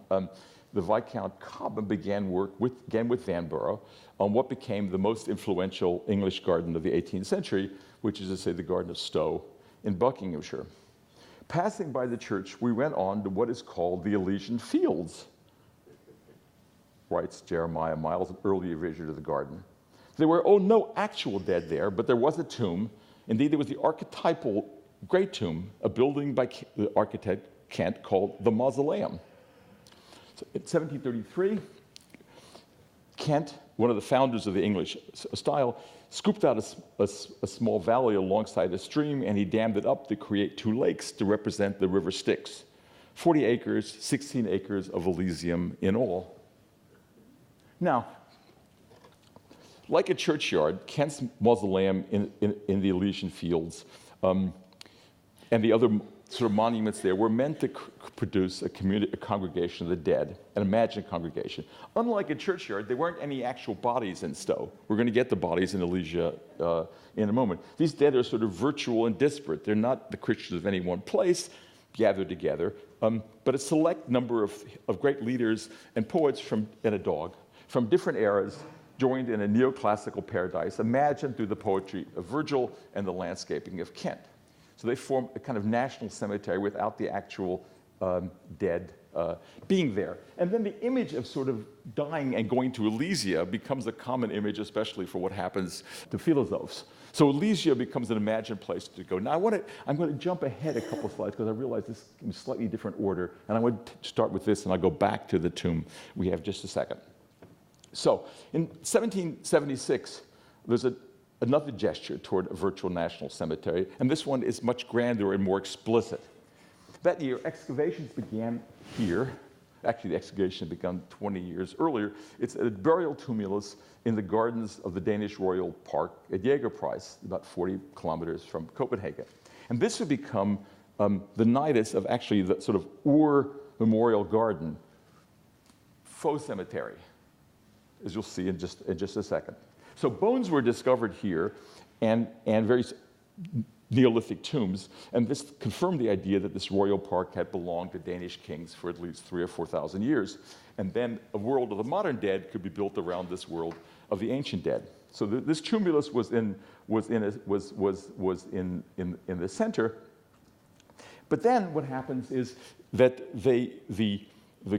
the Viscount Cobham began work again with Vanbrugh on what became the most influential English garden of the 18th century, which is to say the Garden of Stowe in Buckinghamshire. Passing by the church, we went on to what is called the Elysian Fields, writes Jeremiah Miles, an earlier vision of the garden. There were no actual dead there, but there was a tomb. Indeed, there was the archetypal great tomb, a building by the architect Kent called the Mausoleum. So in 1733, Kent, one of the founders of the English style, scooped out a small valley alongside a stream, and he dammed it up to create two lakes to represent the river Styx. 40 acres, 16 acres of Elysium in all. Now, like a churchyard, Kent's mausoleum in the Elysian Fields and the other sort of monuments there were meant to produce a congregation of the dead, an imagined congregation. Unlike a churchyard, there weren't any actual bodies in Stowe. We're going to get the bodies in Elysia in a moment. These dead are sort of virtual and disparate. They're not the Christians of any one place gathered together, but a select number of great leaders and poets and a dog from different eras joined in a neoclassical paradise imagined through the poetry of Virgil and the landscaping of Kent. So they form a kind of national cemetery without the actual dead being there. And then the image of sort of dying and going to Elysia becomes a common image, especially for what happens to philosophes. So Elysia becomes an imagined place to go. Now I'm going to jump ahead a couple slides because I realize this is in a slightly different order. And I want to start with this and I'll go back to the tomb. We have just a second. So in 1776, there's another gesture toward a virtual national cemetery, and this one is much grander and more explicit. That year, excavations began here. Actually, the excavation began 20 years earlier. It's a burial tumulus in the gardens of the Danish Royal Park at Jägerpreis, about 40 kilometers from Copenhagen. And this would become the nidus of actually the sort of Ur Memorial Garden faux cemetery, as you'll see in just a second. So bones were discovered here and very Neolithic tombs, and this confirmed the idea that this royal park had belonged to Danish kings for at least 3,000 or 4,000 years, and then a world of the modern dead could be built around this world of the ancient dead. So this tumulus was in the center. But then what happens is that the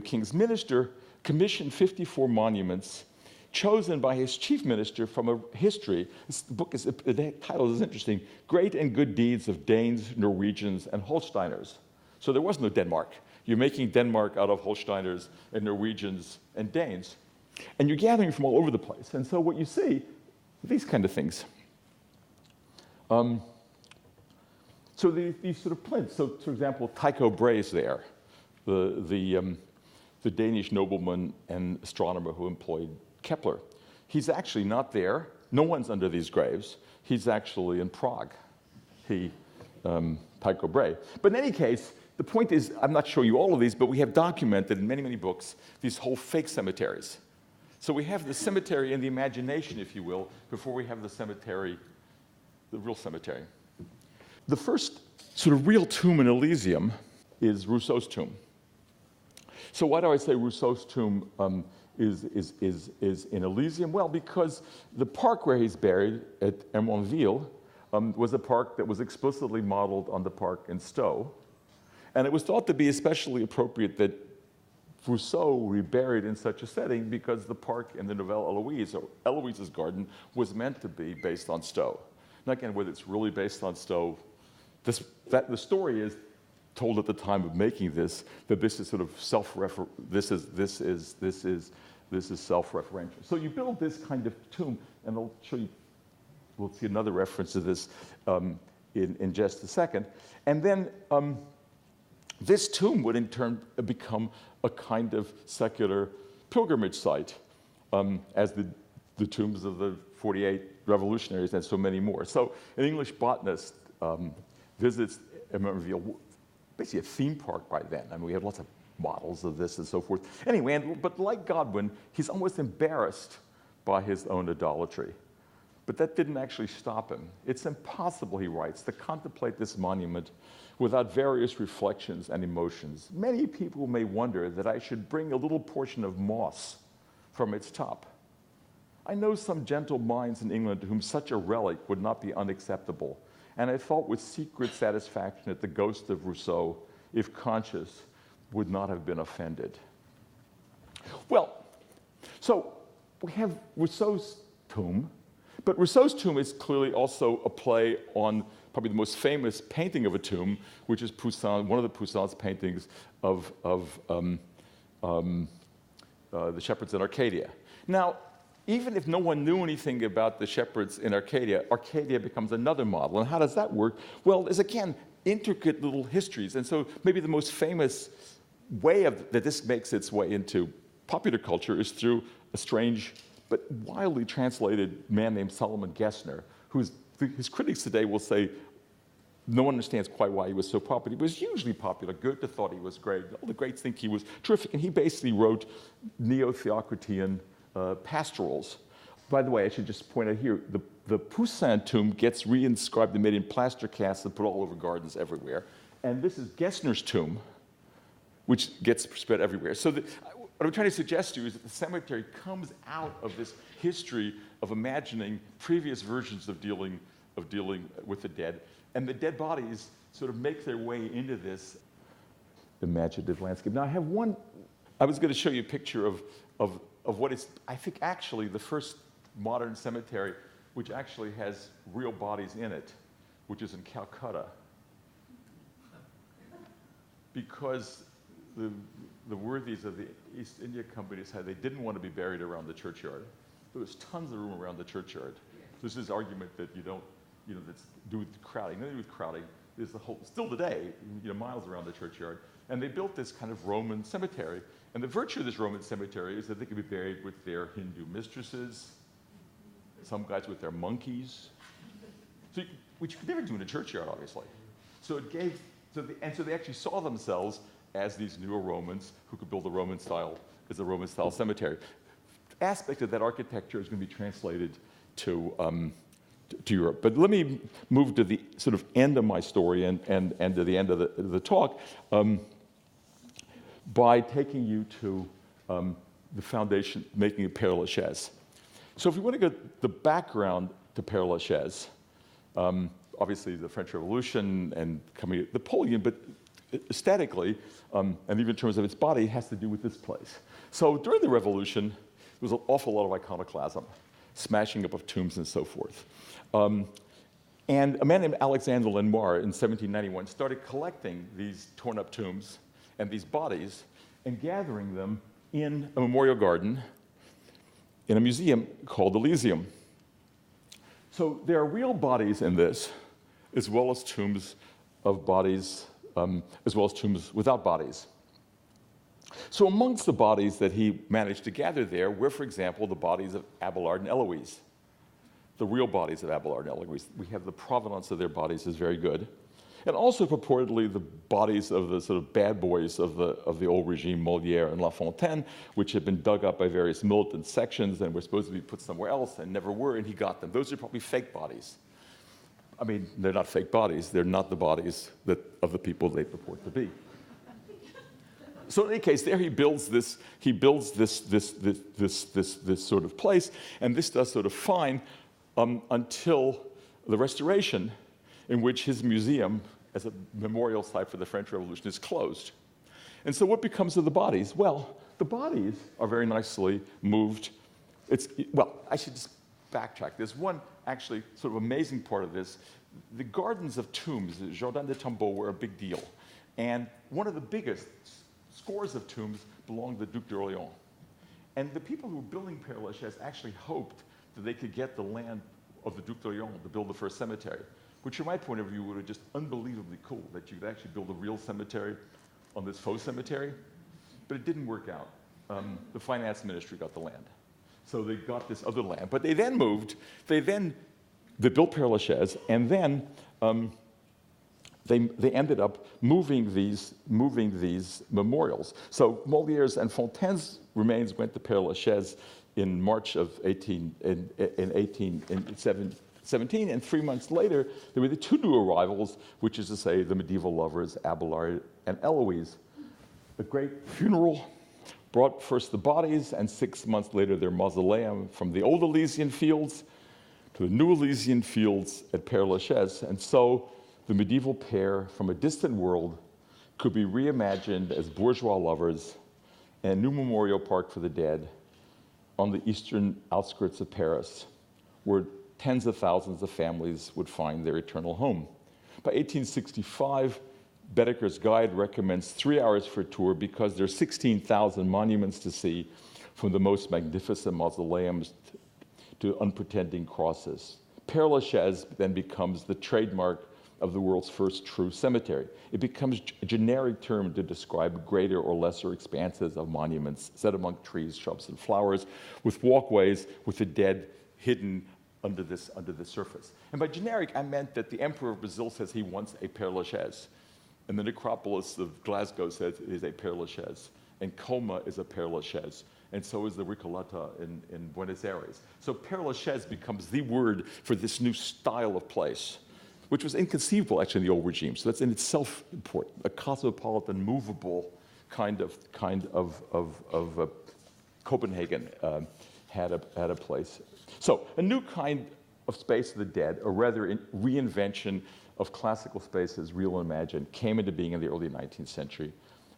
king's minister commissioned 54 monuments chosen by his chief minister from a history. The title is interesting, Great and Good Deeds of Danes, Norwegians, and Holsteiners. So there was no Denmark. You're making Denmark out of Holsteiners and Norwegians and Danes. And you're gathering from all over the place. And so what you see, these kind of things. So these sort of plinths. So, for example, Tycho Brahe there, the Danish nobleman and astronomer who employed Kepler. He's actually not there. No one's under these graves. He's actually in Prague, Tycho Brahe. But in any case, the point is, I'm not showing you all of these, but we have documented in many, many books these whole fake cemeteries. So we have the cemetery in the imagination, if you will, before we have the cemetery, the real cemetery. The first sort of real tomb in Elysium is Rousseau's tomb. So why do I say Rousseau's tomb is in Elysium? Well, because the park where he's buried at Hermonville was a park that was explicitly modeled on the park in Stowe. And it was thought to be especially appropriate that Rousseau be buried in such a setting because the park in the Nouvelle Eloise, or Eloise's garden, was meant to be based on Stowe. Now again, whether it's really based on Stowe, the story is told at the time of making this that this is sort of this is self-referential. So you build this kind of tomb, and I'll show you. We'll see another reference to this in just a second, and then this tomb would in turn become a kind of secular pilgrimage site, as the tombs of the 48 revolutionaries and so many more. So an English botanist visits Hermonville, basically a theme park by then. I mean, we have lots of models of this and so forth. Anyway, but like Godwin, he's almost embarrassed by his own idolatry. But that didn't actually stop him. It's impossible, he writes, to contemplate this monument without various reflections and emotions. Many people may wonder that I should bring a little portion of moss from its top. I know some gentle minds in England to whom such a relic would not be unacceptable, and I thought with secret satisfaction that the ghost of Rousseau, if conscious, would not have been offended. Well, so we have Rousseau's tomb, but Rousseau's tomb is clearly also a play on probably the most famous painting of a tomb, which is Poussin, one of the Poussin's paintings of the shepherds in Arcadia. Now, even if no one knew anything about the shepherds in Arcadia, Arcadia becomes another model. And how does that work? Well, there's, again, intricate little histories. And so maybe the most famous way that this makes its way into popular culture is through a strange but widely translated man named Solomon Gessner, his critics today will say no one understands quite why he was so popular. He was hugely popular. Goethe thought he was great. All the greats think he was terrific, and he basically wrote neo-Theocratian pastorals. By the way, I should just point out here, the Poussin tomb gets reinscribed and made in plaster casts and put all over gardens everywhere. And this is Gessner's tomb, which gets spread everywhere. So what I'm trying to suggest to you is that the cemetery comes out of this history of imagining previous versions of dealing with the dead. And the dead bodies sort of make their way into this imaginative landscape. Now, I was going to show you a picture of what is, I think, actually the first modern cemetery which actually has real bodies in it, which is in Calcutta. Because the worthies of the East India Company said they didn't want to be buried around the churchyard. There was tons of room around the churchyard. There's this argument that that's do with crowding. Nothing to do with crowding. There's still today, miles around the churchyard. And they built this kind of Roman cemetery. And the virtue of this Roman cemetery is that they could be buried with their Hindu mistresses, some guys with their monkeys, which you could never do in a churchyard, obviously. So they actually saw themselves as these neo-Romans who could build a Roman style cemetery. Aspect of that architecture is going to be translated to Europe. But let me move to the sort of end of my story and to the end of the talk by taking you to the foundation, making a Père Lachaise. So if we want to get the background to Père Lachaise, obviously the French Revolution and coming Napoleon, but aesthetically, and even in terms of its body, it has to do with this place. So during the Revolution, there was an awful lot of iconoclasm, smashing up of tombs and so forth. And a man named Alexandre Lenoir in 1791 started collecting these torn up tombs and these bodies and gathering them in a memorial garden in a museum called Elysium. So there are real bodies in this, as well as tombs of bodies, as well as tombs without bodies. So amongst the bodies that he managed to gather there were, for example, the bodies of Abelard and Eloise. The real bodies of Abelard and Eloise. We have the provenance of their bodies is very good. And also purportedly the bodies of the sort of bad boys of the old regime, Molière and La Fontaine, which had been dug up by various militant sections and were supposed to be put somewhere else and never were, and he got them. Those are probably fake bodies. I mean, they're not fake bodies. They're not the bodies of the people they purport to be. So in any case, there he builds this sort of place, and this does sort of fine until the Restoration, in which his museum, as a memorial site for the French Revolution, is closed. And so what becomes of the bodies? Well, the bodies are very nicely moved. I should just backtrack. There's one actually sort of amazing part of this. The gardens of tombs, the Jardin des Tombeaux, were a big deal. And one of the biggest scores of tombs belonged to the Duc d'Orléans. And the people who were building Père Lachaise actually hoped that they could get the land of the Duc d'Orléans to build the first cemetery, which from my point of view would have just unbelievably cool, that you could actually build a real cemetery on this faux cemetery. But it didn't work out. The finance ministry got the land. So they got this other land. But they then they built Père Lachaise, and then they ended up moving these memorials. So Molière's and Fontaine's remains went to Père Lachaise in March of 1817, and 3 months later, there were the two new arrivals, which is to say the medieval lovers, Abelard and Eloise. A great funeral brought first the bodies, and 6 months later their mausoleum from the old Elysian fields to the new Elysian fields at Père Lachaise. And so the medieval pair from a distant world could be reimagined as bourgeois lovers in a new memorial park for the dead on the eastern outskirts of Paris, where tens of thousands of families would find their eternal home. By 1865, Baedeker's guide recommends 3 hours for a tour because there are 16,000 monuments to see, from the most magnificent mausoleums to unpretending crosses. Père Lachaise then becomes the trademark of the world's first true cemetery. It becomes a generic term to describe greater or lesser expanses of monuments set among trees, shrubs, and flowers, with walkways with the dead hidden under the surface. And by generic, I meant that the Emperor of Brazil says he wants a Père Lachaise, and the necropolis of Glasgow says it is a Père Lachaise, and Coma is a Père Lachaise, and so is the Recoleta in Buenos Aires. So Père Lachaise becomes the word for this new style of place, which was inconceivable actually in the old regime. So that's in itself important. A cosmopolitan, movable kind of Copenhagen had a place. So a new kind of space of the dead, or rather reinvention of classical spaces, real and imagined, came into being in the early 19th century,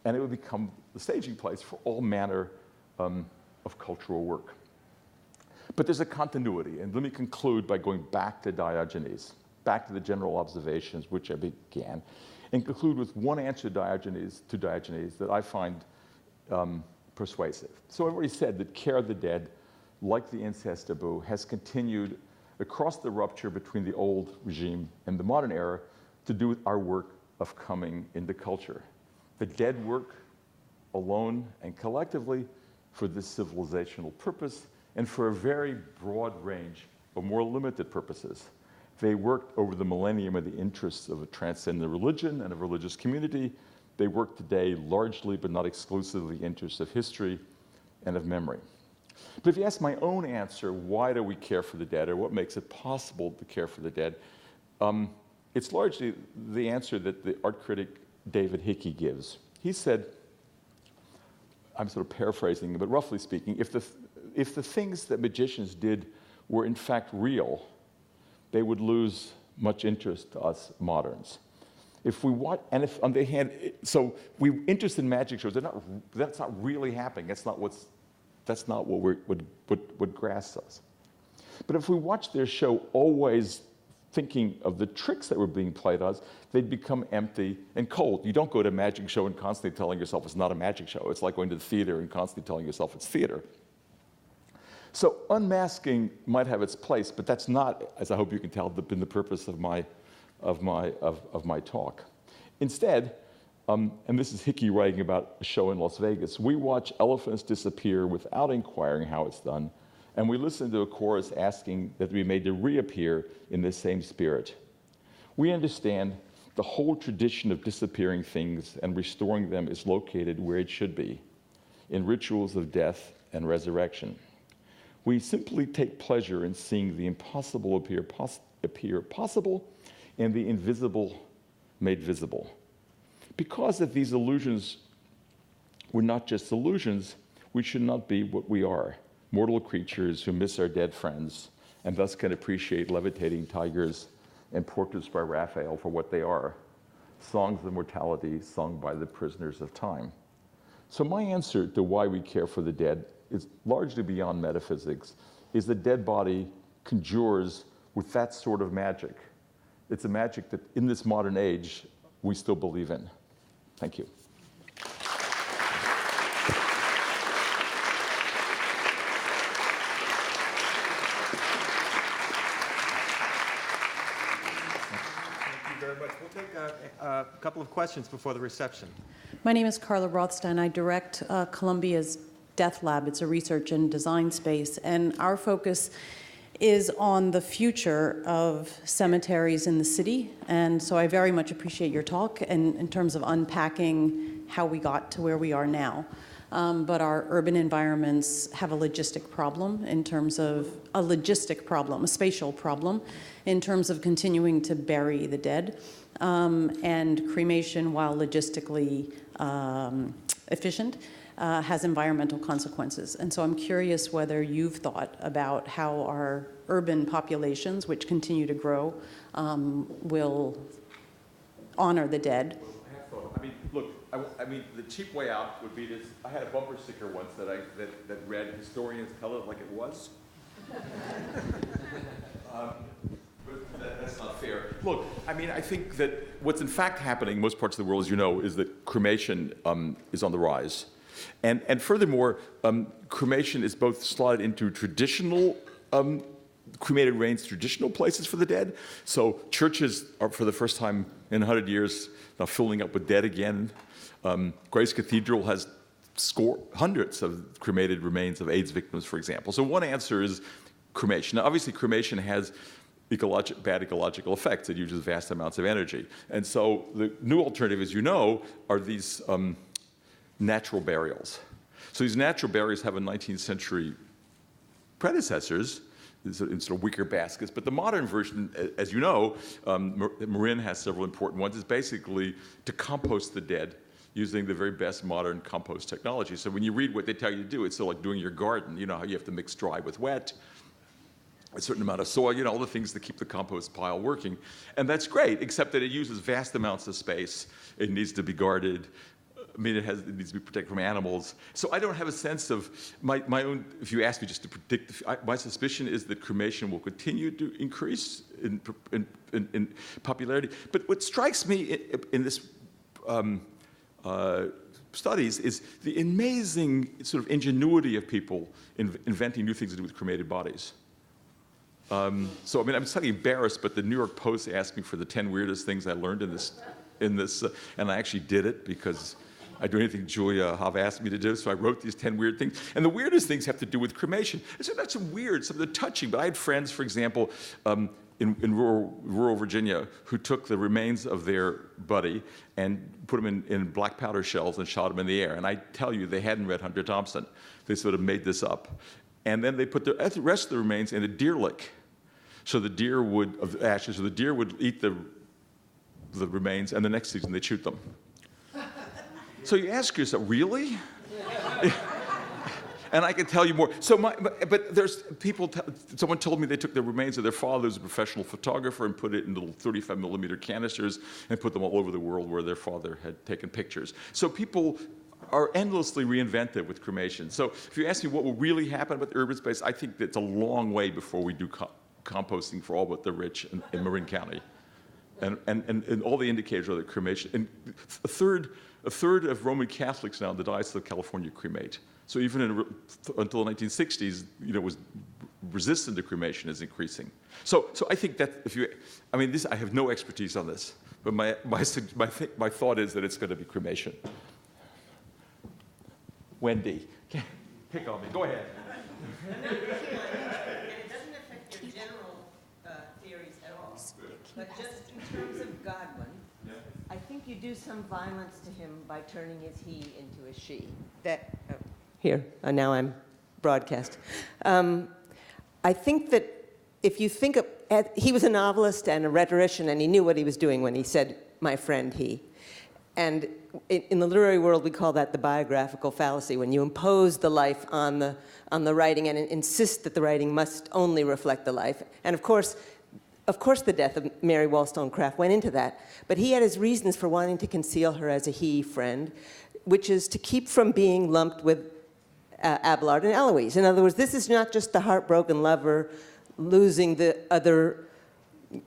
and it would become the staging place for all manner of cultural work. But there's a continuity, and let me conclude by going back to Diogenes, back to the general observations which I began, and conclude with one answer to Diogenes that I find persuasive. So I've already said that care of the dead, like the incest taboo, has continued across the rupture between the old regime and the modern era to do with our work of coming into culture. The dead work alone and collectively for this civilizational purpose and for a very broad range of more limited purposes. They worked over the millennium in the interests of a transcendent religion and a religious community. They work today largely, but not exclusively, in the interests of history and of memory. But if you ask my own answer, why do we care for the dead, or what makes it possible to care for the dead, it's largely the answer that the art critic David Hickey gives. He said, I'm sort of paraphrasing, but roughly speaking, if the things that magicians did were in fact real, they would lose much interest to us moderns. If we want, and if on the hand, so we interest in magic shows, that's not really happening. That's not what grasps us. But if we watch their show always thinking of the tricks that were being played on us, they'd become empty and cold. You don't go to a magic show and constantly telling yourself it's not a magic show. It's like going to the theater and constantly telling yourself it's theater. So unmasking might have its place, but that's not, as I hope you can tell, been the purpose of my talk. Instead, and this is Hickey writing about a show in Las Vegas, we watch elephants disappear without inquiring how it's done, and we listen to a chorus asking that we be made to reappear in the same spirit. We understand the whole tradition of disappearing things and restoring them is located where it should be, in rituals of death and resurrection. We simply take pleasure in seeing the impossible appear possible and the invisible made visible. Because if these illusions were not just illusions, we should not be what we are, mortal creatures who miss our dead friends and thus can appreciate levitating tigers and portraits by Raphael for what they are, songs of mortality sung by the prisoners of time. So my answer to why we care for the dead is largely beyond metaphysics, is the dead body conjures with that sort of magic. It's a magic that in this modern age, we still believe in. Thank you. Thank you very much. We'll take a couple of questions before the reception. My name is Carla Rothstein. I direct Columbia's Death Lab. It's a research and design space, and our focus is on the future of cemeteries in the city. And so I very much appreciate your talk and in terms of unpacking how we got to where we are now. But our urban environments have a logistic problem in terms of a spatial problem in terms of continuing to bury the dead. And cremation, while logistically efficient, has environmental consequences. And so I'm curious whether you've thought about how our urban populations, which continue to grow, will honor the dead. I have thought. I mean, look, I mean, the cheap way out would be this. I had a bumper sticker once that read, "Historians tell it like it was." But that's not fair. Look, I mean, I think that what's in fact happening in most parts of the world, as you know, is that cremation is on the rise. And furthermore, cremation is both slotted into traditional cremated remains traditional places for the dead. So churches are, for the first time in 100 years, now filling up with dead again. Grace Cathedral has hundreds of cremated remains of AIDS victims, for example. So one answer is cremation. Now, obviously, cremation has bad ecological effects. It uses vast amounts of energy. And so the new alternative, as you know, are these natural burials. So these natural burials have a 19th century predecessors in sort of wicker baskets. But the modern version, as you know, Marin has several important ones, is basically to compost the dead using the very best modern compost technology. So when you read what they tell you to do, it's sort of like doing your garden. You know how you have to mix dry with wet, a certain amount of soil, you know, all the things that keep the compost pile working. And that's great, except that it uses vast amounts of space. It needs to be guarded. I mean, it needs to be protected from animals. So I don't have a sense of my own, if you ask me just to predict, my suspicion is that cremation will continue to increase in popularity. But what strikes me in this studies is the amazing sort of ingenuity of people inventing new things to do with cremated bodies. So I mean, I'm slightly embarrassed, but the New York Post asked me for the 10 weirdest things I learned in this, and I actually did it because I do anything Julia Hav asked me to do, so I wrote these 10 weird things. And the weirdest things have to do with cremation. And so that's some weird, some of the touching, but I had friends, for example, in rural Virginia, who took the remains of their buddy and put them in black powder shells and shot them in the air. And I tell you, they hadn't read Hunter Thompson. They sort of made this up. And then they put the rest of the remains in a deer lick. So the deer would, of ashes, so the deer would eat the remains, and the next season they'd shoot them. So you ask yourself, really? And I can tell you more. So but there's people, someone told me they took the remains of their father, who's a professional photographer, and put it in little 35 millimeter canisters and put them all over the world where their father had taken pictures. So people are endlessly reinventive with cremation. So if you ask me what will really happen about the urban space, I think it's a long way before we do composting for all but the rich in Marin County. And all the indicators are that cremation, and a third of Roman Catholics now in the Diocese of California cremate. So even until the 1960s, you know, was resistant to cremation is increasing. So I think that I have no expertise on this, but my thought is that it's going to be cremation. Wendy, pick on me. Go ahead. And it doesn't affect your general theories at all. But just in terms of Godwin, I think you do some violence to him by turning his he into a she. Here, now I'm broadcast. I think that if you think of, he was a novelist and a rhetorician, and he knew what he was doing when he said, "my friend, he." And in the literary world, we call that the biographical fallacy, when you impose the life on the writing and insist that the writing must only reflect the life. And of course, the death of Mary Wollstonecraft went into that. But he had his reasons for wanting to conceal her as a he friend, which is to keep from being lumped with Abelard and Eloise. In other words, this is not just the heartbroken lover losing the other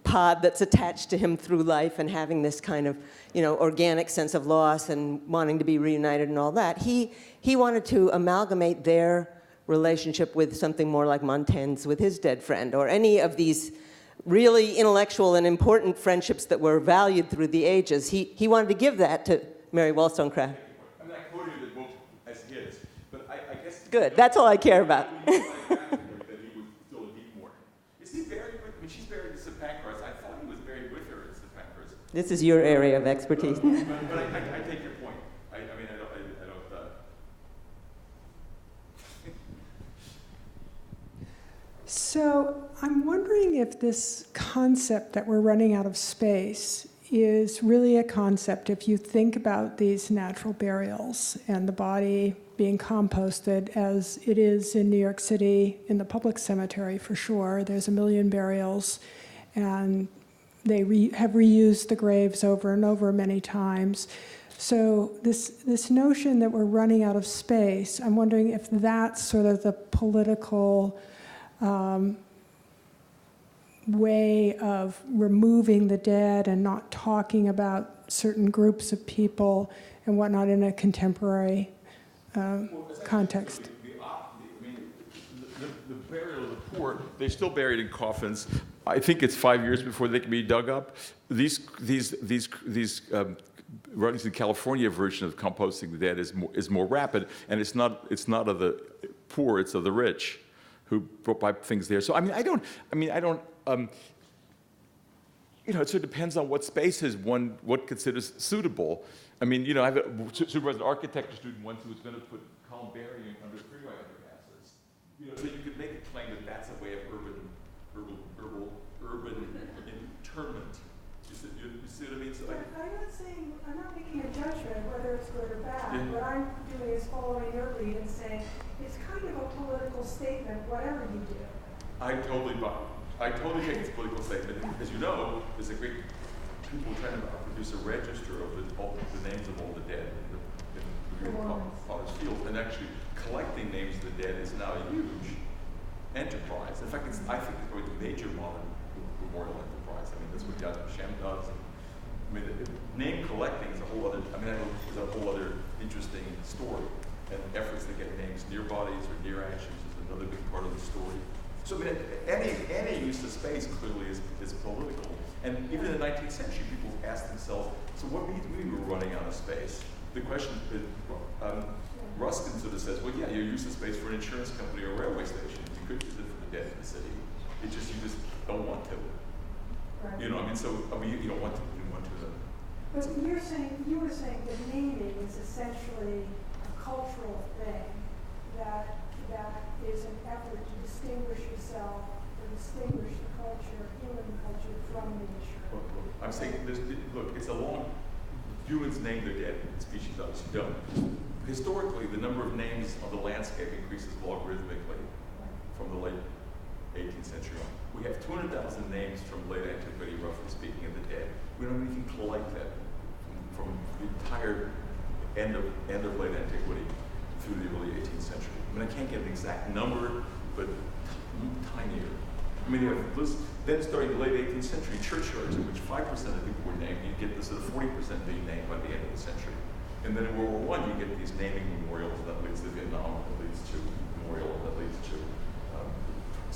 pod that's attached to him through life and having this kind of, organic sense of loss and wanting to be reunited and all that. He wanted to amalgamate their relationship with something more like Montaigne's with his dead friend, or any of these really intellectual and important friendships that were valued through the ages. He wanted to give that to Mary Wollstonecraft. I mean, I quoted the book as his, but I guess... Good, that's all I care about. That he would still need more. Is he buried with, she's buried in St. Pancras. I thought he was buried with her in St. Pancras. This is your area of expertise. But I take your point. I don't... So I'm wondering if this concept that we're running out of space is really a concept. If you think about these natural burials and the body being composted as it is in New York City, in the public cemetery for sure, there's 1 million burials, and they have reused the graves over and over many times. So this notion that we're running out of space, I'm wondering if that's sort of the political way of removing the dead and not talking about certain groups of people and whatnot in a contemporary context. The burial of the poor, they're still buried in coffins. I think it's 5 years before they can be dug up. These or at least the California version of composting the dead is more rapid, and it's not of the poor, it's of the rich who buy things there. So I don't. You know, it sort of depends on what spaces what considers suitable. I mean, you know, I have a supervisor architecture student once who was going to put columbarium under freeway underpasses. You know, so you could make a claim that that's a way of urban interment. You see what I mean? So I'm not making a judgment whether it's good or bad. Yeah. What I'm doing is following your lead and saying it's kind of a political statement, whatever you do. I totally take this political statement. As you know, there's a great people trying to produce a register of the names of all the dead in Potter's Field, and actually collecting names of the dead is now a huge enterprise. In fact, I think it's probably the major modern memorial enterprise. I mean, that's what Yad Vashem does. I mean, name collecting is a whole other. I mean, is a whole other interesting story. And efforts to get names near bodies or near ashes is another big part of the story. So I mean, any use of space clearly is political. And even in the 19th century, people asked themselves, so what do we were running out of space? The question is, Ruskin sort of says, well, yeah, your use of space for an insurance company or a railway station. You could use it for the dead in the city. You just don't want to. Right. You know, I mean, you don't want to. You want to. But you were saying that naming is essentially a cultural thing that is an effort to distinguish yourself or distinguish the culture, human culture, from nature. I'm saying, look, it's a long. Humans name their dead, species obviously don't. Historically, the number of names on the landscape increases logarithmically from the late 18th century on. We have 200,000 names from late antiquity, roughly speaking, of the dead. We don't even collect that from the entire end of late antiquity through the early 18th century. I mean, I can't get an exact number, but tinier. I mean, then starting the late 18th century, churchyards in which 5% of people were named, you get this sort of 40% being named by the end of the century. And then in World War I, you get these naming memorials that leads to Vietnam, that leads to memorial, that leads to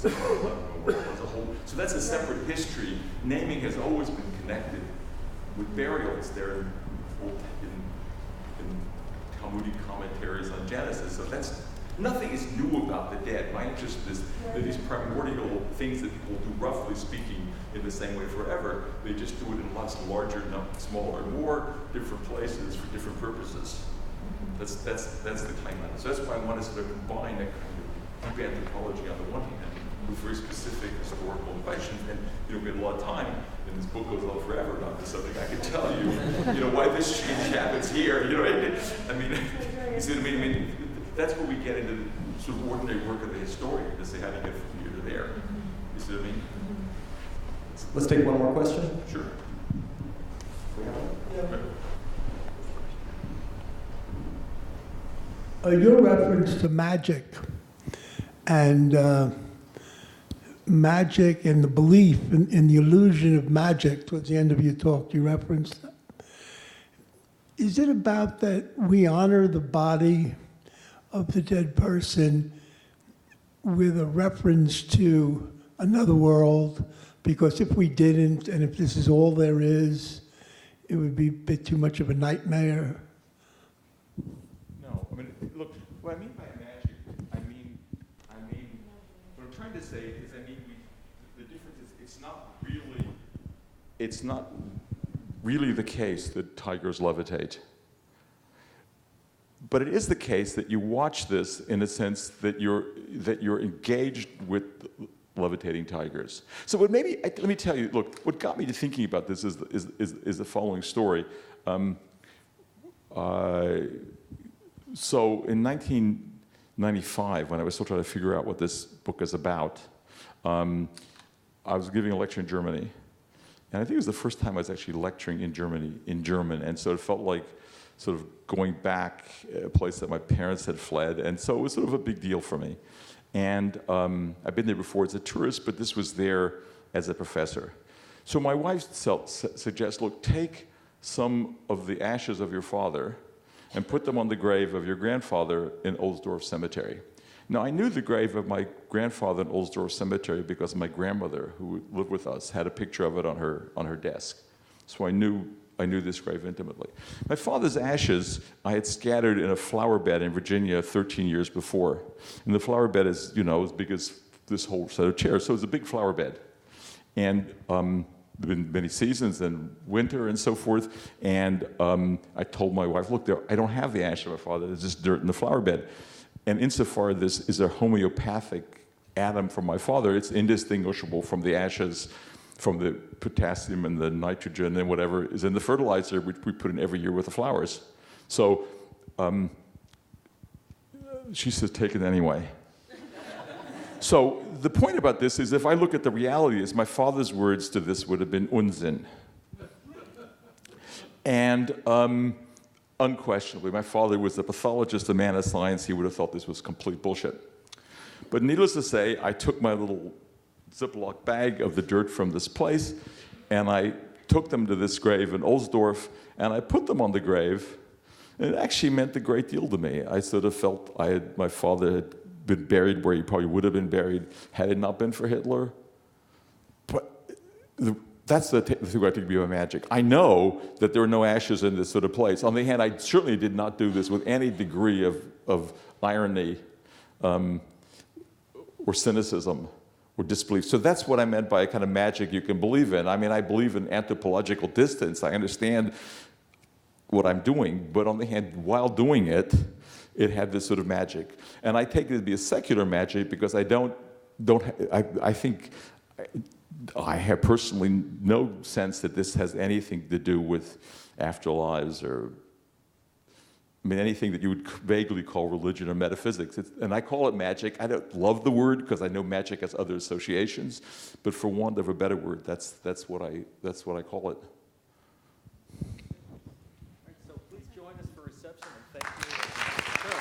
memorial as a whole. So that's a separate history. Naming has always been connected with burials. There in Talmudic commentaries on Genesis. So that's nothing is new about the dead. My interest is that these primordial things that people do, roughly speaking, in the same way forever. They just do it in lots of larger, smaller, more different places for different purposes. That's the claim on it. So that's why I want to sort of combine a kind of deep anthropology on the one hand with very specific historical questions. And we have a lot of time, and this book goes on forever about this subject. I can tell you, why this change happens here. I mean, you see what I mean? I mean, that's where we get into the sort of ordinary work of the historian to say how do you get from here to there. You see what I mean? Let's take one more question. Sure. Your reference to magic and magic and the belief in the illusion of magic towards the end of your talk, you referenced that. Is it about that we honor the body of the dead person with a reference to another world? Because if we didn't, and if this is all there is, it would be a bit too much of a nightmare. No, I mean, look, what I mean by magic, I mean, what I'm trying to say is, the difference is it's not really the case that tigers levitate. But it is the case that you watch this in a sense that you're engaged with levitating tigers. So let me tell you, look, what got me to thinking about this is the following story. So in 1995, when I was still trying to figure out what this book is about, I was giving a lecture in Germany. And I think it was the first time I was actually lecturing in German. And so it felt like sort of going back a place that my parents had fled. And so it was sort of a big deal for me. And I've been there before as a tourist, but this was there as a professor. So my wife suggests, look, take some of the ashes of your father and put them on the grave of your grandfather in Ohlsdorf Cemetery. Now, I knew the grave of my grandfather in Ohlsdorf Cemetery because my grandmother, who lived with us, had a picture of it on her desk. So I knew this grave intimately. My father's ashes I had scattered in a flower bed in Virginia 13 years before. And the flower bed is, as big as this whole set of chairs. So it's a big flower bed. And there have been many seasons and winter and so forth. And I told my wife, look, I don't have the ash of my father. There's just dirt in the flower bed. And insofar this is a homeopathic atom from my father, it's indistinguishable from the ashes, from the potassium and the nitrogen and whatever is in the fertilizer, which we put in every year with the flowers. So she says, take it anyway. So the point about this is, if I look at the reality, is my father's words to this would have been Unsinn. And unquestionably, my father was a pathologist, a man of science. He would have thought this was complete bullshit. But needless to say, I took my little Ziploc bag of the dirt from this place, and I took them to this grave in Ohlsdorf, and I put them on the grave. And it actually meant a great deal to me. I sort of felt my father had been buried where he probably would have been buried had it not been for Hitler. But that's the thing I think about magic. I know that there are no ashes in this sort of place. On the other hand, I certainly did not do this with any degree of irony or cynicism or disbelief. So that's what I meant by a kind of magic you can believe in. I mean, I believe in anthropological distance. I understand what I'm doing, but on the other hand, while doing it, it had this sort of magic. And I take it to be a secular magic because I think I have personally no sense that this has anything to do with afterlives or, anything that you would vaguely call religion or metaphysics. And I call it magic. I don't love the word because I know magic has other associations, but for want of a better word, that's what I call it. So please join us for reception, and thank you. Sure.